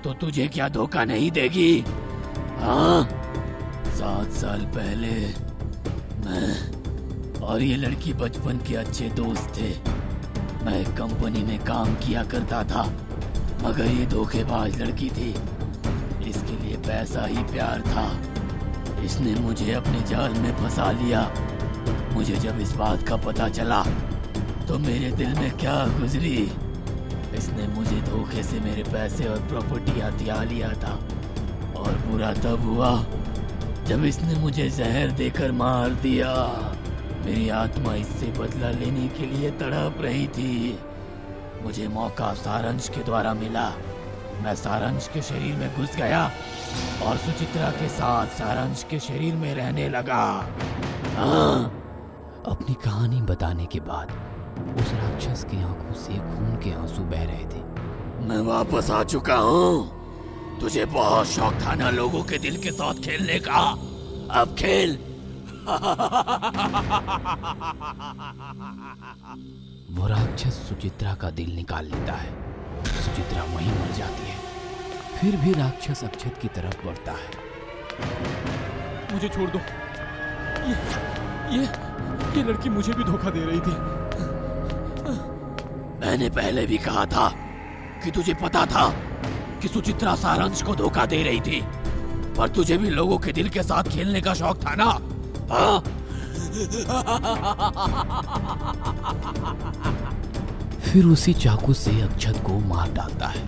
तो तुझे क्या धोखा नहीं देगी? हाँ, 7 साल पहले मैं और ये लड़की बचपन के अच्छे दोस्त थे। मैं एक कंपनी में काम किया करता था, मगर ये धोखेबाज लड़की थी। इसके लिए पैसा ही प्यार था। इसने मुझे अपने जाल में फंसा लिया। मुझे जब इस बात का पता चला तो मेरे दिल में क्या गुजरी। इसने मुझे धोखे से मेरे पैसे और प्रॉपर्टी हथिया लिया था, और बुरा तब हुआ जब इसने मुझे जहर देकर मार दिया। मेरी आत्मा इससे बदला लेने के लिए तड़प रही थी। मुझे मौका सारांश के द्वारा मिला। मैं सारांश के शरीर में घुस गया और सुचित्रा के साथ सारांश के शरीर में रहने लगा। हाँ। अपनी कहानी बताने के बाद उस राक्षस की आंखों से खून के आंसू बह रहे थे। मैं वापस आ चुका हूँ। तुझे बहुत शौक था ना लोगों के दिल के साथ खेलने का, अब खेल। वो राक्षस सुचित्रा का दिल निकाल लेता है। सुचित्रा वहीं मर जाती है। फिर भी राक्षस अक्षत की तरफ बढ़ता है। मुझे छोड़ दो। ये लड़की मुझे भी धोखा दे रही थी। मैंने पहले भी कहा था कि तुझे पता था कि सुचित्रा सारांश को धोखा दे रही थी, पर तुझे भी लोगों के दिल के साथ खेलने का शौक था ना? हाँ? फिर उसी चाकू से अक्षत को मार डालता है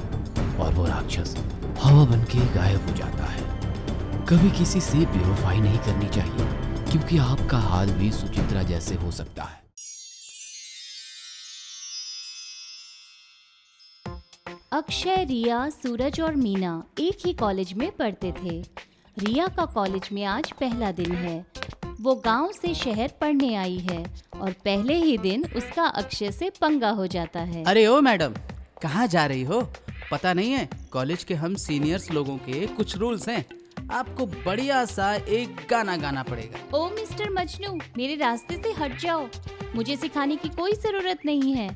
और वो राक्षस हवा बनके गायब हो जाता है। कभी किसी से बेवफाई नहीं करनी चाहिए, क्योंकि आपका हाल भी सुचित्रा जैसे हो सकता है। अक्षय, रिया, सूरज और मीना एक ही कॉलेज में पढ़ते थे। रिया का कॉलेज में आज पहला दिन है। वो गांव से शहर पढ़ने आई है और पहले ही दिन उसका अक्षय से पंगा हो जाता है। अरे ओ मैडम, कहाँ जा रही हो? पता नहीं है, कॉलेज के हम सीनियर्स लोगों के कुछ रूल्स हैं। आपको बढ़िया सा एक गाना गाना पड़ेगा। ओ मिस्टर मजनू, मेरे रास्ते से हट जाओ। मुझे सिखाने की कोई जरूरत नहीं है।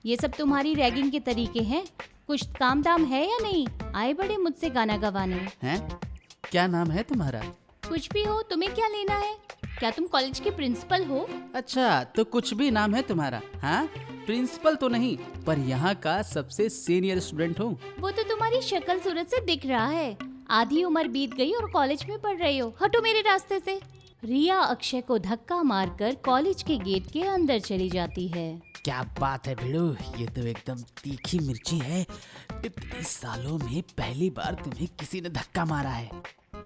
ये सब तुम्हारी रैगिंग के तरीके हैं। कुछ काम दाम है या नहीं? आए बड़े मुझसे गाना गवाने। हैं? क्या नाम है तुम्हारा? कुछ भी हो, तुम्हें क्या लेना है? क्या तुम कॉलेज के प्रिंसिपल हो? अच्छा, तो कुछ भी नाम है तुम्हारा? हाँ, प्रिंसिपल तो नहीं, पर यहाँ का सबसे सीनियर स्टूडेंट हूँ। वो तो तुम्हारी शक्ल सूरत से दिख रहा है। आधी उम्र बीत गई और कॉलेज में पढ़ रही हो। हटो मेरे रास्ते से। रिया अक्षय को धक्का मारकर कॉलेज के गेट के अंदर चली जाती है। क्या बात है भिड़ू, ये तो एकदम तीखी मिर्ची है। इतने सालों में पहली बार तुम्हें किसी ने धक्का मारा है।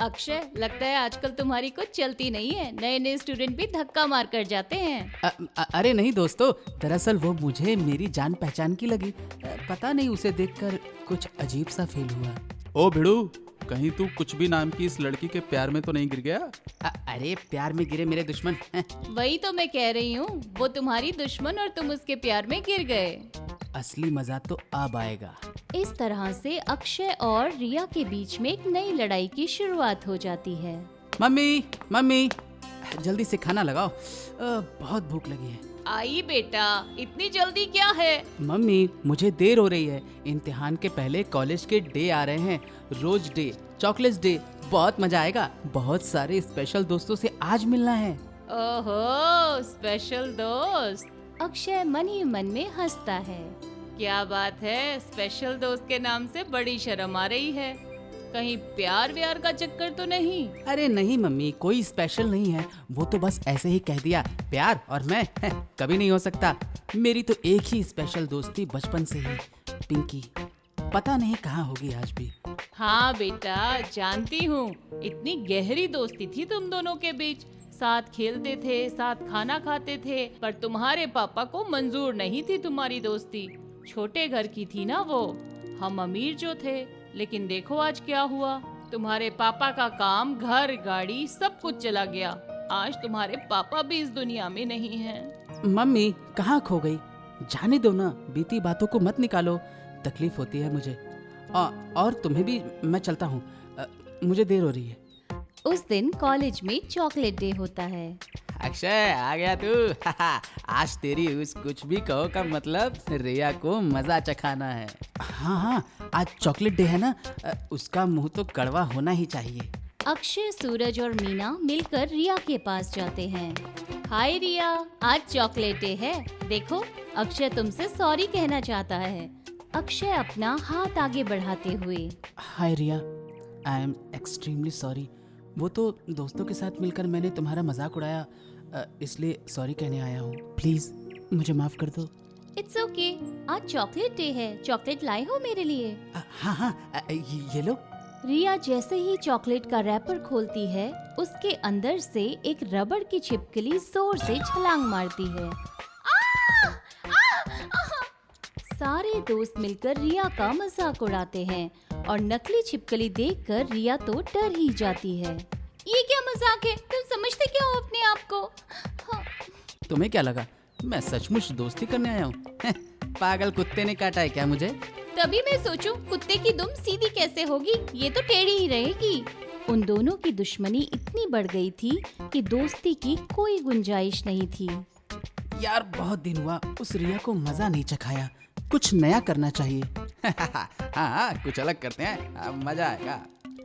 अक्षय, लगता है आजकल तुम्हारी कुछ चलती नहीं है। नए नए स्टूडेंट भी धक्का मार कर जाते हैं। अरे नहीं दोस्तों, दरअसल वो मुझे मेरी जान पहचान की लगी। पता नहीं, उसे देखकर कुछ अजीब सा फील हुआ। ओ भिड़ू, कहीं तू कुछ भी नाम की इस लड़की के प्यार में तो नहीं गिर गया? अरे प्यार में गिरे मेरे दुश्मन। वही तो मैं कह रही हूँ, वो तुम्हारी दुश्मन और तुम उसके प्यार में गिर गए। असली मजा तो अब आएगा। इस तरह से अक्षय और रिया के बीच में एक नई लड़ाई की शुरुआत हो जाती है। मम्मी, मम्मी, जल्दी से खाना लगाओ, बहुत भूख लगी है। आई बेटा, इतनी जल्दी क्या है? मम्मी, मुझे देर हो रही है। इम्तिहान के पहले कॉलेज के डे आ रहे हैं। रोज डे, चॉकलेट डे, बहुत मजा आएगा। बहुत सारे स्पेशल दोस्तों से आज मिलना है। ओहो, स्पेशल दोस्त। अक्षय मन ही मन में हंसता है। क्या बात है, स्पेशल दोस्त के नाम से बड़ी शर्म आ रही है। कहीं प्यार व्यार का चक्कर तो नहीं? अरे नहीं मम्मी, कोई स्पेशल नहीं है। वो तो बस ऐसे ही कह दिया। प्यार और मैं कभी नहीं हो सकता। मेरी तो एक ही स्पेशल दोस्त थी बचपन से ही, पिंकी। पता नहीं कहाँ होगी आज भी। हाँ बेटा, जानती हूँ। इतनी गहरी दोस्ती थी तुम दोनों के बीच। साथ खेलते थे, साथ खाना खाते थे, पर तुम्हारे पापा को मंजूर नहीं थी तुम्हारी दोस्ती। छोटे घर की थी ना वो। हम अमीर जो थे, लेकिन देखो आज क्या हुआ। तुम्हारे पापा का काम, घर, गाड़ी सब कुछ चला गया। आज तुम्हारे पापा भी इस दुनिया में नहीं हैं। मम्मी कहाँ खो गई? जाने दो ना, बीती बातों को मत निकालो। तकलीफ होती है मुझे। और तुम्हें भी। मैं चलता हूँ, मुझे देर हो रही है। उस दिन कॉलेज में चॉकलेट डे होता है। अक्षय, आ गया तू। आज तेरी उस कुछ भी कहो का मतलब रिया को मजा चखाना है। हाँ, आज चॉकलेट डे है ना, उसका मुंह तो कड़वा होना ही चाहिए। अक्षय, सूरज और मीना मिलकर रिया के पास जाते हैं। हाय रिया, आज चॉकलेट डे है। देखो, अक्षय तुमसे सॉरी कहना चाहता है। अक्षय अपना हाथ आगे बढ़ाते हुए। हाय रिया, आई एम एक्सट्रीमली सॉरी। वो तो दोस्तों के साथ मिलकर मैंने तुम्हारा मजाक उड़ाया, इसलिए सॉरी कहने आया हूँ। प्लीज मुझे माफ कर दो। इट्स ओके, आज चॉकलेट डे है। चॉकलेट लाए हो मेरे लिए? हाँ, ये लो। रिया जैसे ही चॉकलेट का रैपर खोलती है, उसके अंदर से एक रबड़ की छिपकली जोर से छलांग मारती है। सारे दोस्त मिलकर रिया का मजाक उड़ाते हैं और नकली छिपकली देखकर रिया तो डर ही जाती है। ये क्या मजाक है? तुम समझते क्या हो अपने आप को? हाँ। तुम्हें क्या लगा मैं सचमुच दोस्ती करने आया हूँ? पागल कुत्ते ने काटा है क्या मुझे? तभी मैं सोचूं, कुत्ते की दुम सीधी कैसे होगी? ये तो टेढ़ी ही रहेगी। उन दोनों की दुश्मनी इतनी बढ़ गई थी कि दोस्ती की कोई गुंजाइश नहीं थी। यार, बहुत दिन हुआ उस रिया को मजा नहीं चखाया। कुछ नया करना चाहिए। हाँ, कुछ अलग करते हैं, मजा आएगा।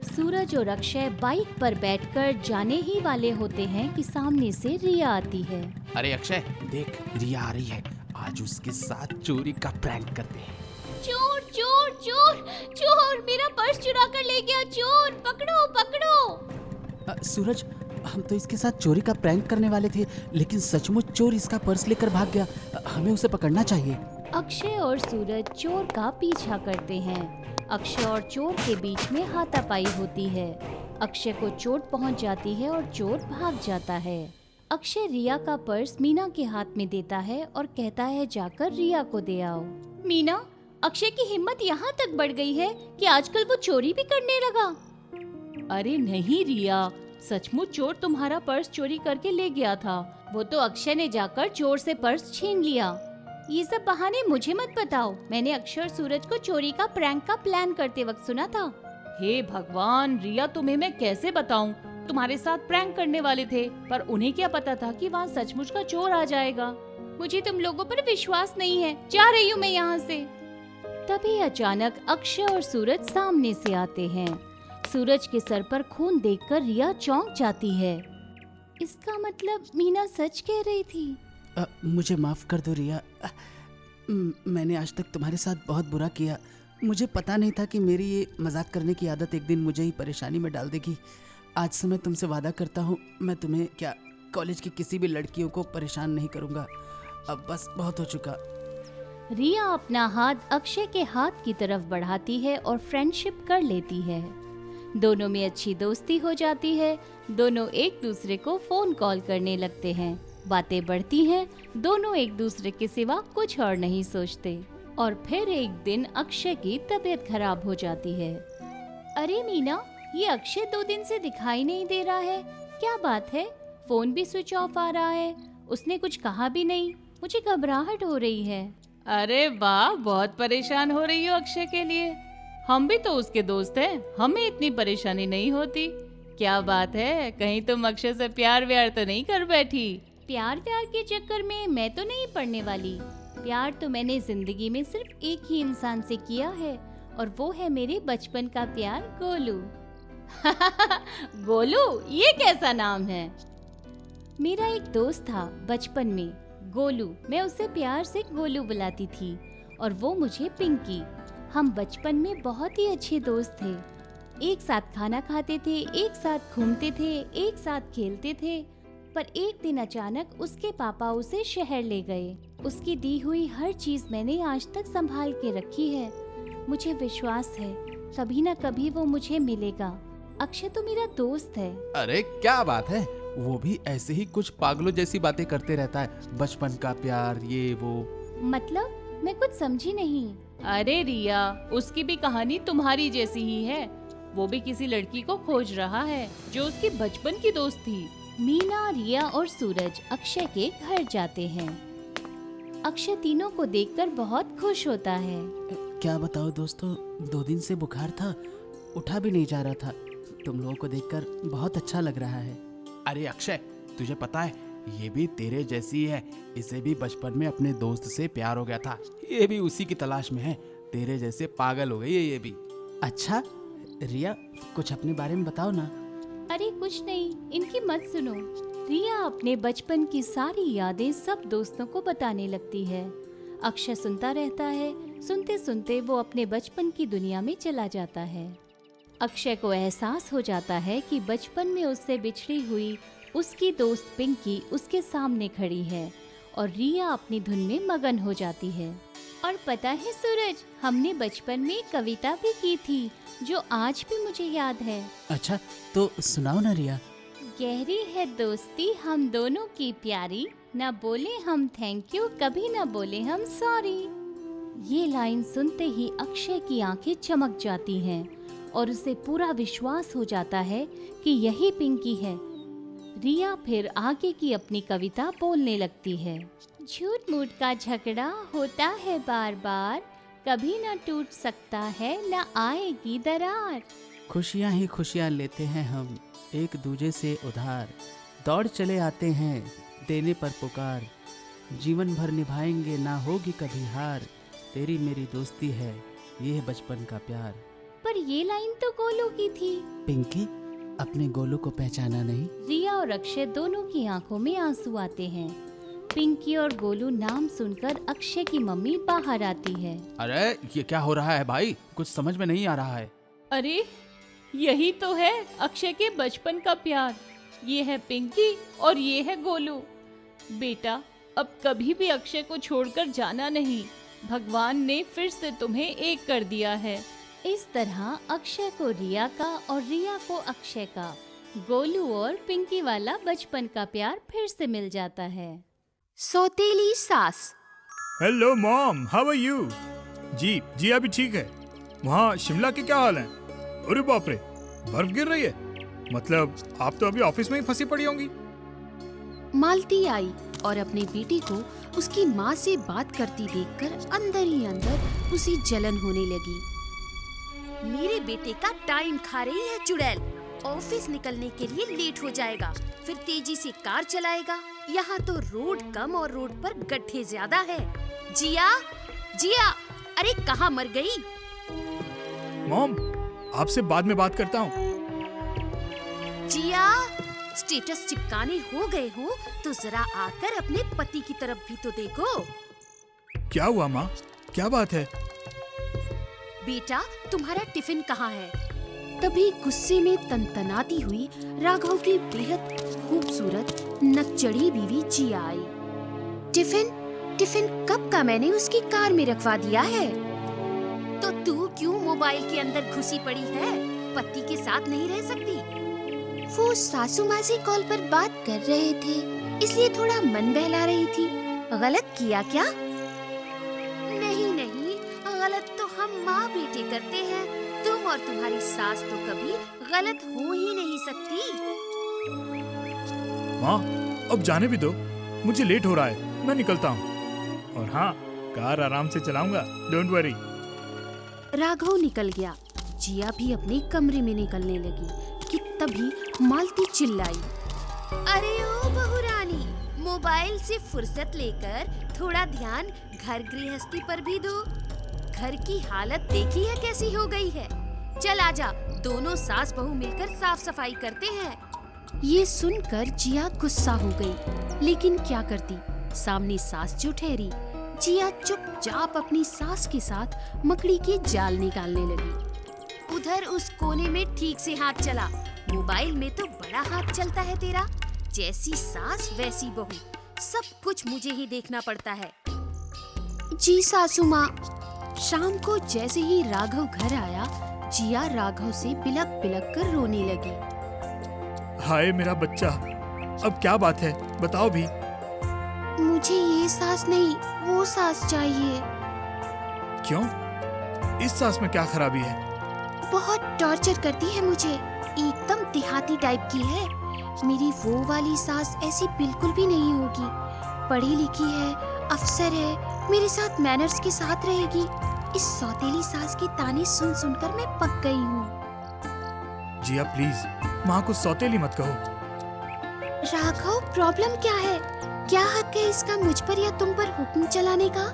सूरज और अक्षय बाइक पर बैठकर जाने ही वाले होते हैं कि सामने से रिया आती है। अरे अक्षय, देख रिया आ रही है। आज उसके साथ चोरी का प्रैंक करते हैं। चोर चोर चोर चोर, मेरा पर्स चुरा कर ले गया चोर, पकड़ो पकड़ो। सूरज, हम तो इसके साथ चोरी का प्रैंक करने वाले थे, लेकिन सचमुच चोर इसका पर्स लेकर भाग गया। हमें उसे पकड़ना चाहिए। अक्षय और सूरज चोर का पीछा करते हैं। अक्षय और चोर के बीच में हाथापाई होती है। अक्षय को चोट पहुंच जाती है और चोर भाग जाता है। अक्षय रिया का पर्स मीना के हाथ में देता है और कहता है, जाकर रिया को दे आओ। मीना, अक्षय की हिम्मत यहाँ तक बढ़ गई है कि आजकल वो चोरी भी करने लगा। अरे नहीं रिया, सचमुच चोर तुम्हारा पर्स चोरी करके ले गया था। वो तो अक्षय ने जाकर चोर से पर्स छीन लिया। ये सब बहाने मुझे मत बताओ। मैंने अक्षय और सूरज को चोरी का प्रैंक का प्लान करते वक्त सुना था। हे भगवान, रिया तुम्हें मैं कैसे बताऊं? तुम्हारे साथ प्रैंक करने वाले थे, पर उन्हें क्या पता था कि वहाँ सचमुच का चोर आ जाएगा। मुझे तुम लोगों पर विश्वास नहीं है, जा रही हूँ मैं यहाँ से। तभी अचानक अक्षय और सूरज सामने से आते हैं। सूरज के सर पर खून देखकर रिया चौंक जाती है। इसका मतलब मीना सच कह रही थी। मुझे माफ कर दो रिया। मैंने आज तक तुम्हारे साथ बहुत बुरा किया। मुझे पता नहीं था कि मेरी ये मजाक करने की आदत एक दिन मुझे ही परेशानी में डाल देगी। आज से मैं तुमसे वादा करता हूँ, मैं तुम्हें क्या कॉलेज की किसी भी लड़कियों को परेशान नहीं करूँगा। अब बस बहुत हो चुका। रिया अपना हाथ अक्षय के हाथ की तरफ बढ़ाती है और फ्रेंडशिप कर लेती है। दोनों में अच्छी दोस्ती हो जाती है। दोनों एक दूसरे को फोन कॉल करने लगते हैं। बातें बढ़ती हैं। दोनों एक दूसरे के सिवा कुछ और नहीं सोचते। और फिर एक दिन अक्षय की तबीयत खराब हो जाती है। अरे मीना, ये अक्षय 2 दिन से दिखाई नहीं दे रहा है, क्या बात है? फोन भी स्विच ऑफ आ रहा है, उसने कुछ कहा भी नहीं। मुझे घबराहट हो रही है। अरे वाह, बहुत परेशान हो रही हो अक्षय के लिए। हम भी तो उसके दोस्त हैं, हमें इतनी परेशानी नहीं होती। क्या बात है, कहीं तुम अक्षय से प्यार व्यार तो नहीं कर बैठी? प्यार व्यार के चक्कर में मैं तो नहीं पड़ने वाली। प्यार तो मैंने जिंदगी में सिर्फ एक ही इंसान से किया है, और वो है मेरे बचपन का प्यार, गोलू। गोलू, ये कैसा नाम है? मेरा एक दोस्त था बचपन में, गोलू। मैं उसे प्यार से गोलू बुलाती थी, और वो मुझे पिंकी। हम बचपन में बहुत ही अच्छे दोस्त थे। एक साथ खाना खाते थे, एक साथ घूमते थे, एक साथ खेलते थे। पर एक दिन अचानक उसके पापा उसे शहर ले गए। उसकी दी हुई हर चीज मैंने आज तक संभाल के रखी है। मुझे विश्वास है कभी ना कभी वो मुझे मिलेगा। अक्षय तो मेरा दोस्त है। अरे क्या बात है, वो भी ऐसे ही कुछ पागलों जैसी बातें करते रहता है। बचपन का प्यार, ये वो। मतलब मैं कुछ समझी नहीं। अरे रिया, उसकी भी कहानी तुम्हारी जैसी ही है। वो भी किसी लड़की को खोज रहा है जो उसकी बचपन की दोस्त थी। मीना, रिया और सूरज अक्षय के घर जाते हैं। अक्षय तीनों को देखकर बहुत खुश होता है। क्या बताओ दोस्तों, 2 दिन से बुखार था, उठा भी नहीं जा रहा था। तुम लोगों को देखकर बहुत अच्छा लग रहा है। अरे अक्षय, तुझे पता है ये भी तेरे जैसी है। इसे भी बचपन में अपने दोस्त से प्यार हो गया था। ये भी उसी की तलाश में है। तेरे जैसे पागल हो गई है ये भी। अच्छा रिया, कुछ अपने बारे में बताओ ना। अरे कुछ नहीं, इनकी मत सुनो। रिया अपने बचपन की सारी यादें सब दोस्तों को बताने लगती है। अक्षय सुनता रहता है। सुनते सुनते वो अपने बचपन की दुनिया में चला जाता है। अक्षय को एहसास हो जाता है कि बचपन में उससे बिछड़ी हुई उसकी दोस्त पिंकी उसके सामने खड़ी है, और रिया अपनी धुन में मगन हो जाती है। और पता है सूरज, हमने बचपन में कविता भी की थी जो आज भी मुझे याद है। अच्छा, तो सुनाओ ना रिया। गहरी है दोस्ती हम दोनों की प्यारी, न बोले हम थैंक यू, कभी न बोले हम सॉरी। ये लाइन सुनते ही अक्षय की आंखें चमक जाती हैं और उसे पूरा विश्वास हो जाता है कि यही पिंकी है। रिया फिर आगे की अपनी कविता बोलने लगती है। झूठ मूठ का झगड़ा होता है बार बार, कभी न टूट सकता है न आएगी दरार। खुशियाँ ही खुशियाँ लेते हैं हम एक दूजे से उधार, दौड़ चले आते हैं देने पर पुकार, जीवन भर निभाएंगे ना होगी कभी हार, तेरी मेरी दोस्ती है ये है बचपन का प्यार। पर ये लाइन तो गोलू की थी। पिंकी, अपने गोलू को पहचाना नहीं? रिया और अक्षय दोनों की आंखों में आंसू आते हैं। पिंकी और गोलू नाम सुनकर अक्षय की मम्मी बाहर आती है। अरे ये क्या हो रहा है भाई, कुछ समझ में नहीं आ रहा है। अरे यही तो है अक्षय के बचपन का प्यार। ये है पिंकी और ये है गोलू। बेटा, अब कभी भी अक्षय को छोड़कर जाना नहीं। भगवान ने फिर से तुम्हें एक कर दिया है। इस तरह अक्षय को रिया का और रिया को अक्षय का, गोलू और पिंकी वाला बचपन का प्यार फिर से मिल जाता है। सौतेली सास। Hello mom, how are you? जी अभी ठीक है। वहाँ शिमला के क्या हाल है? अरे बाप रे, बर्फ गिर रही है। मतलब आप तो अभी ऑफिस में ही फंसी पड़ी होंगी। मालती आई और अपनी बेटी को उसकी माँ से बात करती देखकर अंदर ही अंदर उसे जलन होने लगी। मेरे बेटे का टाइम खा रही है चुड़ैल। ऑफिस निकलने के लिए लेट हो जाएगा, फिर तेजी से कार चलाएगा। यहाँ तो रोड कम और रोड पर गड्ढे ज्यादा है। जिया, जिया, अरे कहाँ मर गई? मॉम, आपसे बाद में बात करता हूँ। जिया, स्टेटस चिपकाने हो गए हो तो जरा आकर अपने पति की तरफ भी तो देखो। क्या हुआ माँ, क्या बात है? बेटा, तुम्हारा टिफिन कहाँ है? तभी गुस्से में तनतनाती हुई राघव की बेहद खूबसूरत नकचढ़ी बीवी जिया आई। टिफिन कब का मैंने उसकी कार में रखवा दिया है। तो तू क्यों मोबाइल के अंदर घुसी पड़ी है? पति के साथ नहीं रह सकती? वो सासू माँ से कॉल पर बात कर रहे थे, इसलिए थोड़ा मन बहला रही थी। गलत किया क्या? नहीं, गलत तो हम माँ बेटे करते हैं। तुम और तुम्हारी सास तो कभी गलत हो ही नहीं सकती। माँ, अब जाने भी दो, मुझे लेट हो रहा है, मैं निकलता हूँ। और हाँ, कार आराम से चलाऊंगा, डोंट वरी। राघव निकल गया। जिया भी अपने कमरे में निकलने लगी कि तभी मालती चिल्लाई, अरे ओ बहू रानी, मोबाइल से फुर्सत लेकर थोड़ा ध्यान घर गृहस्थी पर भी दो। घर की हालत देखी है कैसी हो गई है। चल आजा, दोनों सास बहू मिलकर साफ सफाई करते हैं। ये सुनकर जिया गुस्सा हो गई, लेकिन क्या करती, सामने सास जो ठहरी। जिया चुपचाप अपनी सास के साथ मकड़ी के जाल निकालने लगी। उधर उस कोने में ठीक से हाथ चला। मोबाइल में तो बड़ा हाथ चलता है तेरा। जैसी सास वैसी बहू, सब कुछ मुझे ही देखना पड़ता है। जी सासू माँ। शाम को जैसे ही राघव घर आया, जिया राघव से बिलक बिलक कर रोने लगी। हाय मेरा बच्चा, अब क्या बात है, बताओ भी। मुझे ये सास नहीं, वो सास चाहिए। क्यों? इस सास में क्या खराबी है? बहुत टॉर्चर करती है मुझे, एकदम देहाती टाइप की है। मेरी वो वाली सास ऐसी बिल्कुल भी नहीं होगी। पढ़ी लिखी है, अफसर है, मेरे साथ मैनर्स के साथ रहेगी। इस सौतेली सास के ताने सुन सुनकर मैं पक गई हूँ। जिया प्लीज, माँ को सौतेली मत कहो। राघव, प्रॉब्लम क्या है? क्या हक है इसका मुझ पर या तुम पर हुक्म चलाने का?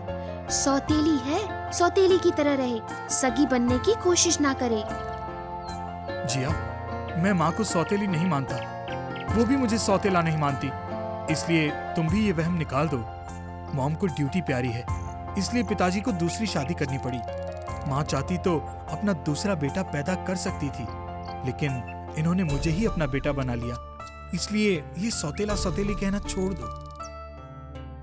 सौतेली है, सौतेली की तरह रहे, सगी बनने की कोशिश ना करे। जिया, मैं माँ को सौतेली नहीं मानता, वो भी मुझे सौतेला नहीं मानती। इसलिए तुम भी ये वहम निकाल दो। मॉम को ड्यूटी प्यारी है, इसलिए पिताजी को दूसरी शादी करनी पड़ी। माँ चाहती तो अपना दूसरा बेटा पैदा कर सकती थी, लेकिन इन्होंने मुझे ही अपना बेटा बना लिया। इसलिए ये सौतेला सौतेली कहना छोड़ दो।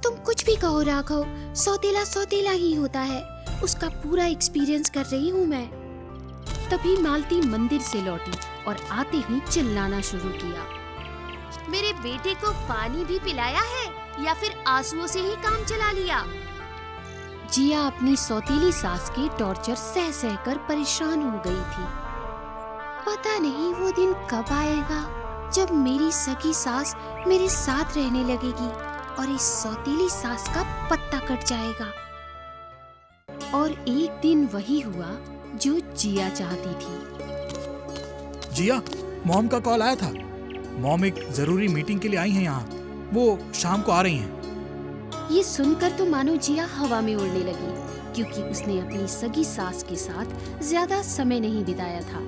तुम कुछ भी कहो राघव, सौतेला सौतेला ही होता है। उसका पूरा एक्सपीरियंस कर रही हूँ मैं। तभी मालती मंदिर से लौटी और आते ही चिल्लाना शुरू किया, मेरे बेटे को पानी भी पिलाया है या फिर आंसुओं से ही काम चला लिया? जिया अपनी सौतेली सास के टॉर्चर सह सह कर परेशान हो गई थी। पता नहीं वो दिन कब आएगा जब मेरी सगी सास मेरे साथ रहने लगेगी और इस सौतेली सास का पत्ता कट जाएगा। और एक दिन वही हुआ जो जिया चाहती थी। जिया, मॉम का कॉल आया था। मॉम एक जरूरी मीटिंग के लिए आई हैं यहाँ, वो शाम को आ रही हैं। ये सुनकर तो मानो जिया हवा में उड़ने लगी, क्योंकि उसने अपनी सगी सास के साथ ज्यादा समय नहीं बिताया था।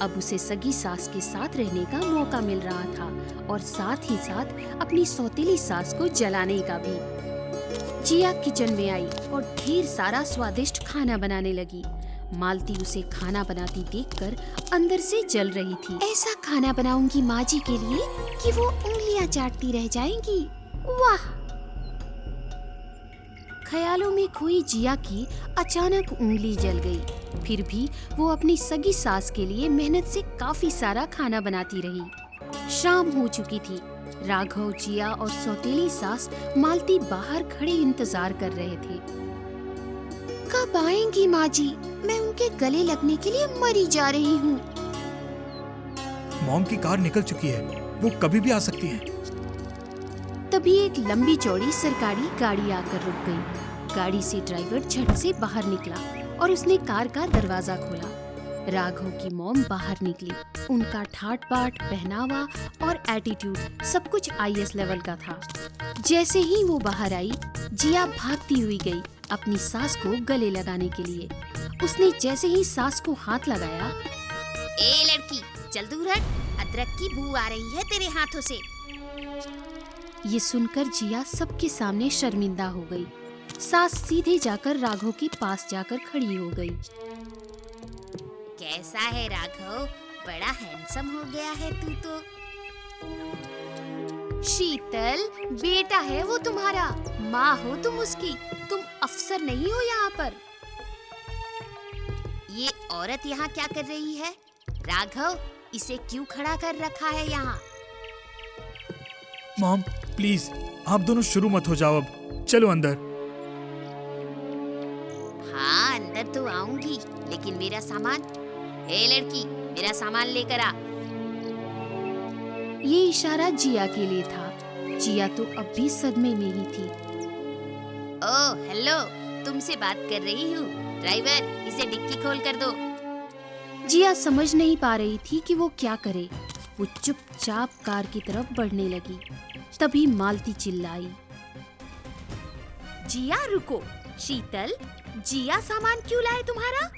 अब उसे सगी सास के साथ रहने का मौका मिल रहा था और साथ ही साथ अपनी सौतेली सास को जलाने का भी। जिया किचन में आई और ढेर सारा स्वादिष्ट खाना बनाने लगी। मालती उसे खाना बनाती देखकर अंदर से जल रही थी। ऐसा खाना बनाऊंगी माँ जी के लिए कि वो उंगलियां चाटती रह जाएंगी। वाह! ख्यालों में खोई जिया की अचानक उंगली जल गई। फिर भी वो अपनी सगी सास के लिए मेहनत से काफी सारा खाना बनाती रही। शाम हो चुकी थी। राघव, जिया और सौतेली सास मालती बाहर खड़े इंतजार कर रहे थे। कब आएंगी माँ जी? मैं उनके गले लगने के लिए मरी जा रही हूँ। मॉम की कार निकल चुकी है, वो कभी भी आ सकती है। तभी एक लंबी चौड़ी सरकारी गाड़ी आकर रुक गई। गाड़ी से ड्राइवर झट से बाहर निकला और उसने कार का दरवाजा खोला। राघव की मॉम बाहर निकली। उनका ठाट बाट, पहनावा और एटीट्यूड सब कुछ IS लेवल का था। जैसे ही वो बाहर आई, जिया भागती हुई गई अपनी सास को गले लगाने के लिए। उसने जैसे ही सास को हाथ लगाया, ए लड़की, चल दूर हट, अदरक की बू आ रही है तेरे हाथों से। ये सुनकर जिया सबके सामने शर्मिंदा हो गई। सास सीधे जाकर राघव के पास जाकर खड़ी हो गई। कैसा है राघव, बड़ा हैंडसम हो गया है तू तो। शीतल, बेटा है वो तुम्हारा, माँ हो तुम उसकी, तुम अफसर नहीं हो यहाँ पर। ये औरत यहाँ क्या कर रही है? राघव, इसे क्यों खड़ा कर रखा है यहाँ? मॉम प्लीज, आप दोनों शुरू मत हो जाओ, अब चलो अंदर। हाँ, अंदर तो आऊंगी, लेकिन मेरा सामान? ए लड़की, मेरा सामान लेकर आ। ये इशारा जिया के लिए था। जिया तो अब भी सदमे में ही थी। ओह हेलो, तुमसे बात कर रही हूँ। ड्राइवर, इसे डिक्की खोल कर दो। जिया समझ नहीं पा रही थी कि वो क्या करे। वो चुपचाप कार की तरफ बढ़ने लगी। तभी मालती चिल्लाई, जिया रुको। शीतल, जिया सामान क्यों लाए तुम्हारा?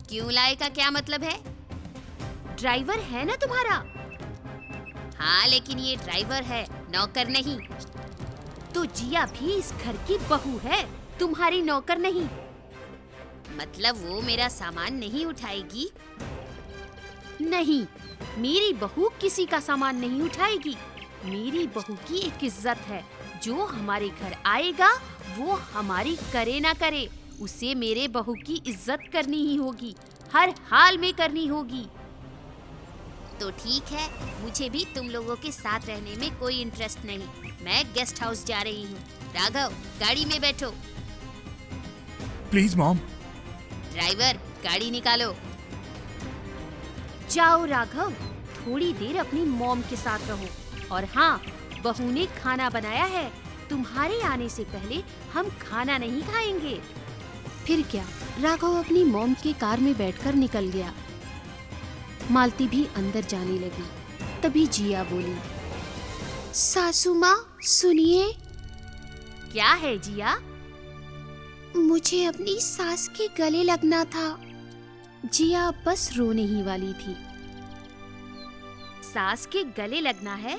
क्यों लाए का क्या मतलब है? ड्राइवर है ना तुम्हारा? हाँ, लेकिन ये ड्राइवर है, नौकर नहीं। तो जिया भी इस घर की बहू है, तुम्हारी नौकर नहीं। मतलब वो मेरा सामान नहीं उठाएगी? नहीं, मेरी बहू किसी का सामान नहीं उठाएगी। मेरी बहू की एक इज्जत है। जो हमारे घर आएगा वो हमारी करे ना करे, उसे मेरे बहू की इज्जत करनी ही होगी, हर हाल में करनी होगी। तो ठीक है, मुझे भी तुम लोगों के साथ रहने में कोई इंटरेस्ट नहीं। मैं गेस्ट हाउस जा रही हूँ। राघव, गाड़ी में बैठो। Please mom. ड्राइवर, गाड़ी निकालो। जाओ राघव, थोड़ी देर अपनी मॉम के साथ रहो। और हाँ, बहू ने खाना बनाया है, तुम्हारे आने से पहले हम खाना नहीं खाएंगे। फिर क्या, राघव अपनी मॉम के कार में बैठकर निकल गया। मालती भी अंदर जाने लगी। तभी जिया बोली, सासू माँ सुनिए। क्या है जिया? मुझे अपनी सास के गले लगना था। जिया बस रोने ही वाली थी। सास के गले लगना है?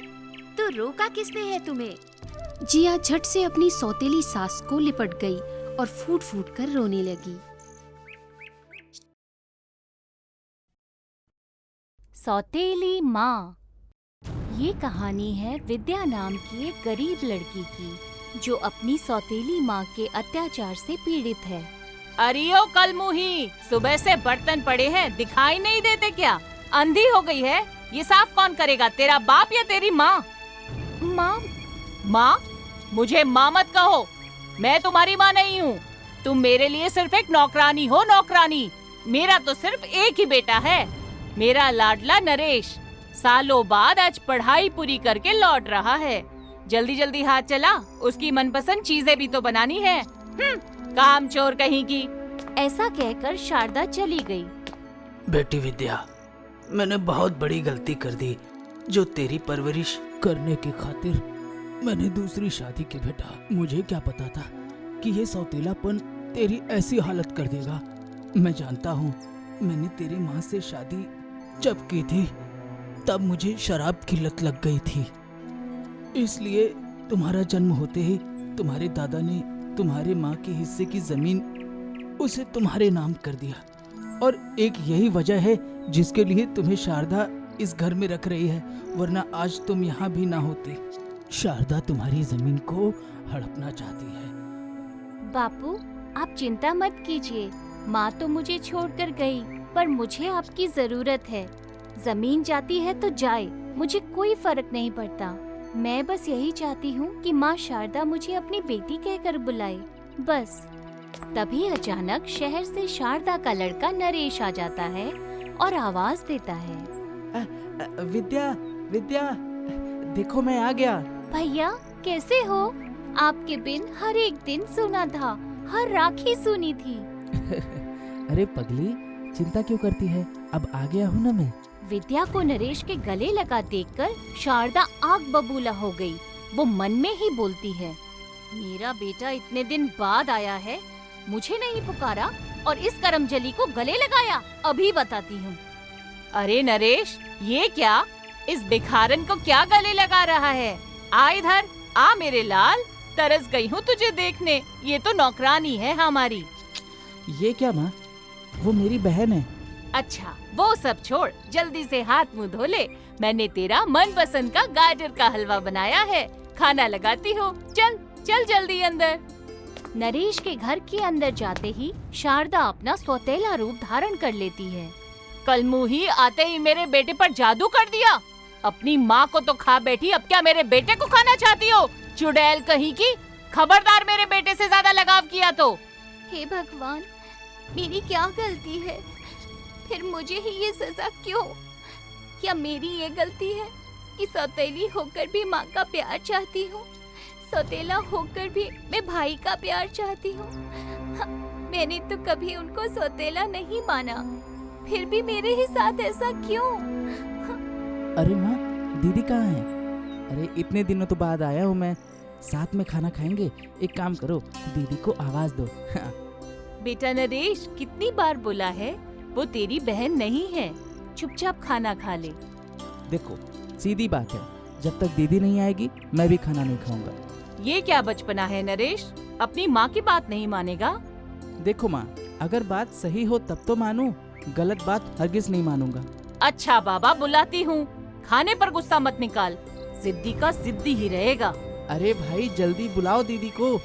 तो रोका किसने है तुम्हें? जिया झट से अपनी सौतेली सास को लिपट गई और फूट फूट कर रोने लगी। सौतेली माँ। ये कहानी है विद्या नाम की एक गरीब लड़की की, जो अपनी सौतेली माँ के अत्याचार से पीड़ित है। अरियो कलमुही, सुबह से बर्तन पड़े हैं, दिखाई नहीं देते क्या? अंधी हो गई है? ये साफ कौन करेगा, तेरा बाप या तेरी माँ? माँ? माँ? मुझे माँ मत कहो, मैं तुम्हारी माँ नहीं हूँ। तुम मेरे लिए सिर्फ एक नौकरानी हो, नौकरानी। मेरा तो सिर्फ एक ही बेटा है, मेरा लाडला नरेश। सालों बाद आज पढ़ाई पूरी करके लौट रहा है। जल्दी जल्दी हाथ चला, उसकी मनपसंद चीजें भी तो बनानी है। काम चोर कहीं की। ऐसा कहकर शारदा चली गई। बेटी विद्या, मैंने बहुत बड़ी गलती कर दी। जो तेरी परवरिश करने की खातिर मैंने दूसरी शादी की। बेटा, मुझे क्या पता था कि ये सौतेलापन तेरी ऐसी हालत कर देगा। मैं जानता हूँ, मैंने तेरी माँ से शादी जब की थी तब मुझे शराब की लत लग गई थी। इसलिए तुम्हारा जन्म होते ही तुम्हारे दादा ने तुम्हारे माँ के हिस्से की जमीन उसे तुम्हारे नाम कर दिया। और एक यही वजह है जिसके लिए तुम्हें शारदा इस घर में रख रही है, वरना आज तुम यहाँ भी ना होती। शारदा तुम्हारी जमीन को हड़पना चाहती है। बापू, आप चिंता मत कीजिए। माँ तो मुझे छोड़कर गई, पर मुझे आपकी जरूरत है। जमीन जाती है तो जाए, मुझे कोई फर्क नहीं पड़ता। मैं बस यही चाहती हूँ कि माँ शारदा मुझे अपनी बेटी कहकर बुलाए, बस। तभी अचानक शहर से शारदा का लड़का नरेश आ जाता है और आवाज देता है, विद्या, विद्या, देखो मैं आ गया। भैया कैसे हो? आपके बिन हर एक दिन सुना था, हर राखी सुनी थी। अरे पगली, चिंता क्यों करती है? अब आ गया हूँ ना मैं। विद्या को नरेश के गले लगा देखकर शारदा आग बबूला हो गई। वो मन में ही बोलती है, मेरा बेटा इतने दिन बाद आया है, मुझे नहीं पुकारा और इस करमजली को गले लगाया। अभी बताती हूँ। अरे नरेश, ये क्या? इस भिखारन को क्या गले लगा रहा है? आ इधर, आ मेरे लाल, तरस गई हूँ तुझे देखने। ये तो नौकरानी है हमारी। ये क्या माँ? वो मेरी बहन है। अच्छा, वो सब छोड़, जल्दी से हाथ मुंह धो ले। मैंने तेरा मनपसंद का गाजर का हलवा बनाया है, खाना लगाती हूँ। चल चल जल्दी अंदर। नरेश के घर के अंदर जाते ही शारदा अपना सौतेला रूप धारण कर लेती है। कल मुही आते ही मेरे बेटे पर जादू कर दिया। अपनी माँ को तो खा बैठी, अब क्या मेरे बेटे को खाना चाहती हो? चुड़ैल कहीं की, खबरदार मेरे बेटे से ज्यादा लगाव किया तो। हे भगवान, मेरी क्या गलती है? फिर मुझे ही ये सजा क्यों? क्या मेरी ये गलती है कि सौतेली होकर भी माँ का प्यार चाहती हूँ? सौतेला होकर भी मैं भाई का प्यार चाहती हूँ। मैंने तो कभी उनको सौतेला नहीं माना, फिर भी मेरे ही साथ ऐसा क्यों? अरे माँ, दीदी कहाँ है? अरे इतने दिनों तो बाद आया हूँ मैं, साथ में खाना खाएंगे। एक काम करो, दीदी को आवाज दो। बेटा नरेश, कितनी बार बोला है, वो तेरी बहन नहीं है। चुपचाप खाना खा ले। देखो, सीधी बात है, जब तक दीदी नहीं आएगी मैं भी खाना नहीं खाऊंगा। ये क्या बचपना है नरेश? अपनी माँ की बात नहीं मानेगा? देखो माँ, अगर बात सही हो तब तो मानूं, गलत बात हरगिज नहीं मानूंगा। अच्छा बाबा, बुलाती हूँ। खाने पर गुस्सा मत निकाल, जिद्दी का जिद्दी ही रहेगा। अरे भाई जल्दी बुलाओ दीदी को,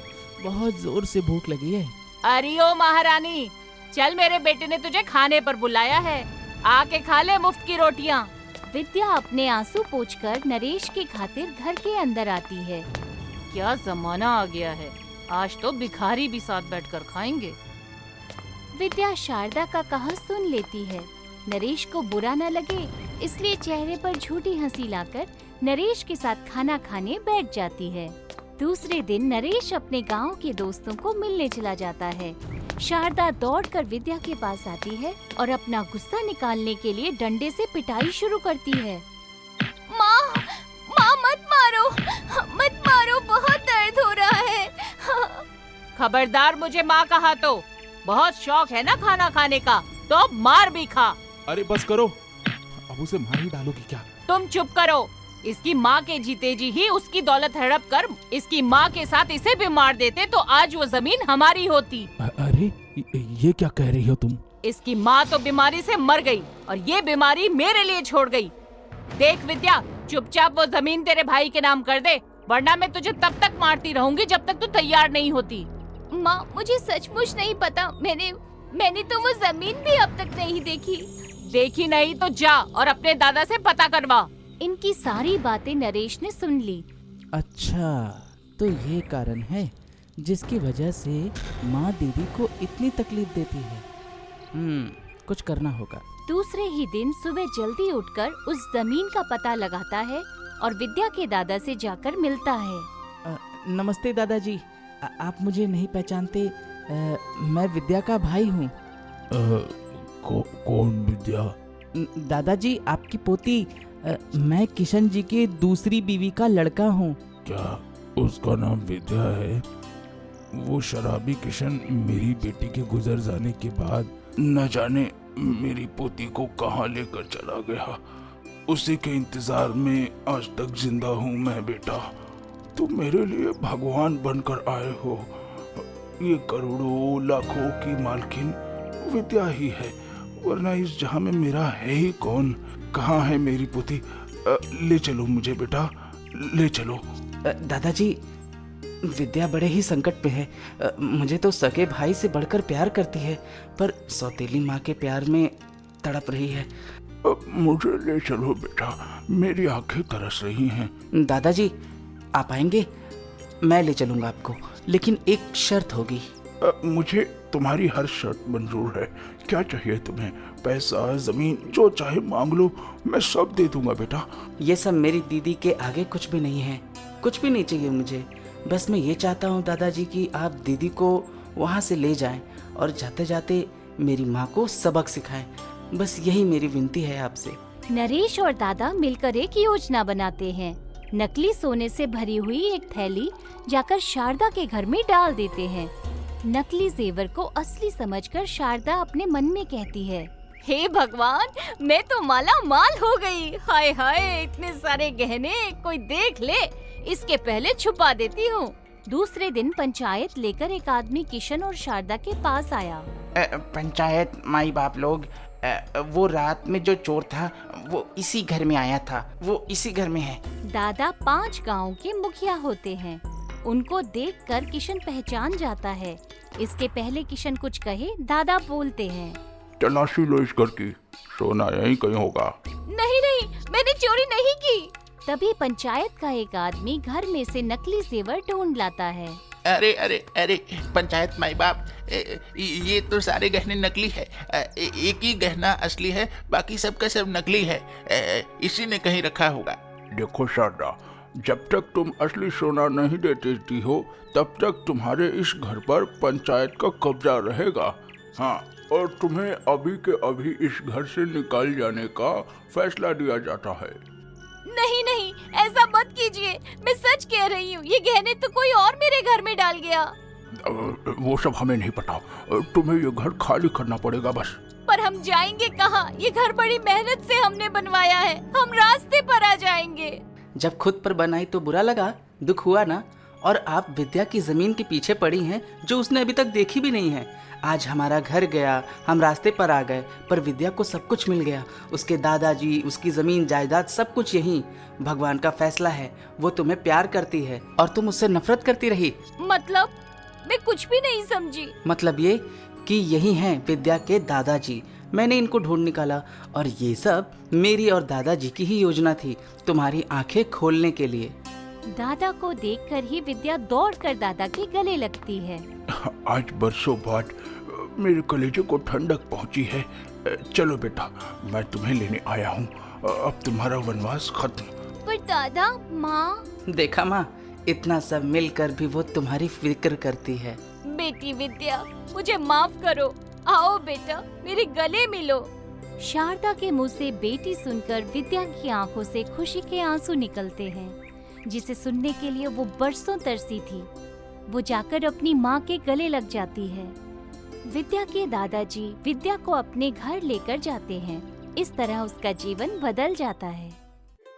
बहुत जोर से भूख लगी है। अरे ओ महारानी, चल मेरे बेटे ने तुझे खाने पर बुलाया है, आके खा ले मुफ्त की रोटियाँ। विद्या अपने आंसू पोंछकर नरेश की खातिर घर के अंदर आती है। क्या जमाना आ गया है, आज तो भिखारी भी साथ बैठकर खाएंगे। विद्या शारदा का कहा सुन लेती है। नरेश को बुरा न लगे इसलिए चेहरे पर झूठी हंसी लाकर नरेश के साथ खाना खाने बैठ जाती है। दूसरे दिन नरेश अपने गांव के दोस्तों को मिलने चला जाता है। शारदा दौड़कर विद्या के पास आती है और अपना गुस्सा निकालने के लिए डंडे से पिटाई शुरू करती है। माँ, माँ मत मारो, मत मारो, बहुत दर्द हो रहा है। खबरदार, मुझे माँ कहा तो। बहुत शौक है ना खाना खाने का, तो मार भी खा। अरे बस करो, अब उसे मार ही डालोगी क्या? तुम चुप करो। इसकी माँ के जीते जी ही उसकी दौलत हड़प कर इसकी माँ के साथ इसे भी मार देते तो आज वो जमीन हमारी होती। अरे ये क्या कह रही हो तुम? इसकी माँ तो बीमारी से मर गई और ये बीमारी मेरे लिए छोड़ गई। देख विद्या, चुपचाप वो जमीन तेरे भाई के नाम कर दे, वरना मैं तुझे तब तक मारती रहूंगी जब तक तू तैयार नहीं होती। माँ, मुझे सचमुच नहीं पता, मैंने तो वो जमीन भी अब तक नहीं देखी। देखी नहीं तो जा और अपने दादा से पता करवा। इनकी सारी बातें नरेश ने सुन ली। अच्छा, तो ये कारण है जिसकी वजह से माँ दीदी को इतनी तकलीफ देती है। कुछ करना होगा। दूसरे ही दिन सुबह जल्दी उठकर उस जमीन का पता लगाता है और विद्या के दादा से जाकर मिलता है। नमस्ते दादाजी, आप मुझे नहीं पहचानते? मैं विद्या का भाई हूँ। कौन विद्या? दादाजी, आपकी पोती। मैं किशन जी की दूसरी बीवी का लड़का हूँ। क्या उसका नाम विद्या है? वो शराबी किशन मेरी बेटी के गुजर जाने के बाद न जाने मेरी पोती को कहाँ लेकर चला गया। उसी के इंतजार में आज तक जिंदा हूँ मैं बेटा। तुम मेरे लिए भगवान बनकर आए हो। ये करोड़ों लाखों की मालकिन विद्या ही है, वरना इस जहां में मेरा है ही कौन? कहाँ है मेरी पोती? ले चलो मुझे बेटा, ले चलो। दादाजी, विद्या बड़े ही संकट में है। मुझे तो सगे भाई से बढ़कर प्यार करती है, पर सौतेली माँ के प्यार में तड़प रही है। मुझे ले चलो बेटा, मेरी आंखें तरस रही हैं। दादाजी, आप आएंगे? मैं ले चलूंगा आपको, लेकिन एक शर्त होगी। मुझे तुम्हारी हर शर्त मंजूर है। क्या चाहिए तुम्हें? पैसा, जमीन, जो चाहे मांग लो, मैं सब दे दूंगा बेटा। ये सब मेरी दीदी के आगे कुछ भी नहीं है, कुछ भी नहीं चाहिए मुझे। बस मैं ये चाहता हूँ दादाजी कि आप दीदी को वहाँ से ले जाएं और जाते जाते मेरी माँ को सबक सिखाएं। बस यही मेरी विनती है आपसे। नरेश और दादा मिलकर एक योजना बनाते हैं। नकली सोने से भरी हुई एक थैली जाकर शारदा के घर में डाल देते हैं। नकली जेवर को असली समझकर शारदा अपने मन में कहती है, हे भगवान, मैं तो माला माल हो गई। हाय हाय, इतने सारे गहने, कोई देख ले, इसके पहले छुपा देती हूँ। दूसरे दिन पंचायत लेकर एक आदमी किशन और शारदा के पास आया। पंचायत माई बाप लोग, वो रात में जो चोर था वो इसी घर में आया था, वो इसी घर में है। दादा 5 गांव के मुखिया होते हैं। उनको देखकर किशन पहचान जाता है। इसके पहले किशन कुछ कहे, दादा बोलते हैं, तलाशी लो इस घर की, सोना यहीं कहीं होगा। नहीं नहीं, मैंने चोरी नहीं की। तभी पंचायत का एक आदमी घर में से नकली जेवर ढूंढ लाता है। अरे अरे अरे पंचायत माई बाप, ये तो सारे गहने नकली है। एक ही गहना असली है, बाकी सबका सब नकली है। इसी ने कहीं रखा होगा। देखो शारदा, जब तक तुम असली सोना नहीं दे देती हो तब तक तुम्हारे इस घर पर पंचायत का कब्जा रहेगा। हाँ, और तुम्हें अभी के अभी इस घर से निकाल जाने का फैसला दिया जाता है। नहीं नहीं, ऐसा मत कीजिए, मैं सच कह रही हूँ। ये गहने तो कोई और मेरे घर में डाल गया। वो सब हमें नहीं पता, तुम्हें ये घर खाली करना पड़ेगा बस। पर हम जाएंगे कहाँ? ये घर बड़ी मेहनत से हमने बनवाया है, हम रास्ते पर आ जाएंगे। जब खुद पर बनाई तो बुरा लगा, दुख हुआ ना। और आप विद्या की जमीन के पीछे पड़ी हैं जो उसने अभी तक देखी भी नहीं है। आज हमारा घर गया, हम रास्ते पर आ गए, पर विद्या को सब कुछ मिल गया। उसके दादाजी, उसकी जमीन जायदाद, सब कुछ यहीं। भगवान का फैसला है, वो तुम्हें प्यार करती है और तुम उससे नफरत करती रही। मतलब? मैं कुछ भी नहीं समझी। मतलब ये कि यही हैं विद्या के दादाजी। मैंने इनको ढूंढ निकाला और ये सब मेरी और दादाजी की ही योजना थी, तुम्हारी आंखें खोलने के लिए। दादा को देखकर ही विद्या दौड़कर दादा के गले लगती है। आज बरसों बाद मेरे कलेजे को ठंडक पहुंची है। चलो बेटा, मैं तुम्हें लेने आया हूँ। अब तुम्हारा वनवास खत्म। पर दादा, माँ। देखा माँ, इतना सब मिलकर भी वो तुम्हारी फिक्र करती है। बेटी विद्या, मुझे माफ करो। आओ बेटा, मेरे गले मिलो। शारदा के मुंह से बेटी सुनकर विद्या की आंखों से खुशी के आंसू निकलते हैं, जिसे सुनने के लिए वो बरसों तरसी थी। वो जाकर अपनी माँ के गले लग जाती है। विद्या के दादाजी विद्या को अपने घर लेकर जाते हैं। इस तरह उसका जीवन बदल जाता है।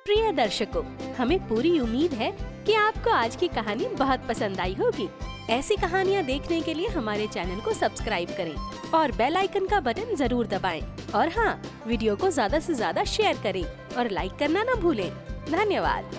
प्रिय दर्शकों, हमें पूरी उम्मीद है कि आपको आज की कहानी बहुत पसंद आई होगी। ऐसी कहानियाँ देखने के लिए हमारे चैनल को सब्सक्राइब करें और बेल आइकन का बटन जरूर दबाएं। और हाँ, वीडियो को ज्यादा से ज्यादा शेयर करें और लाइक करना ना भूलें। धन्यवाद।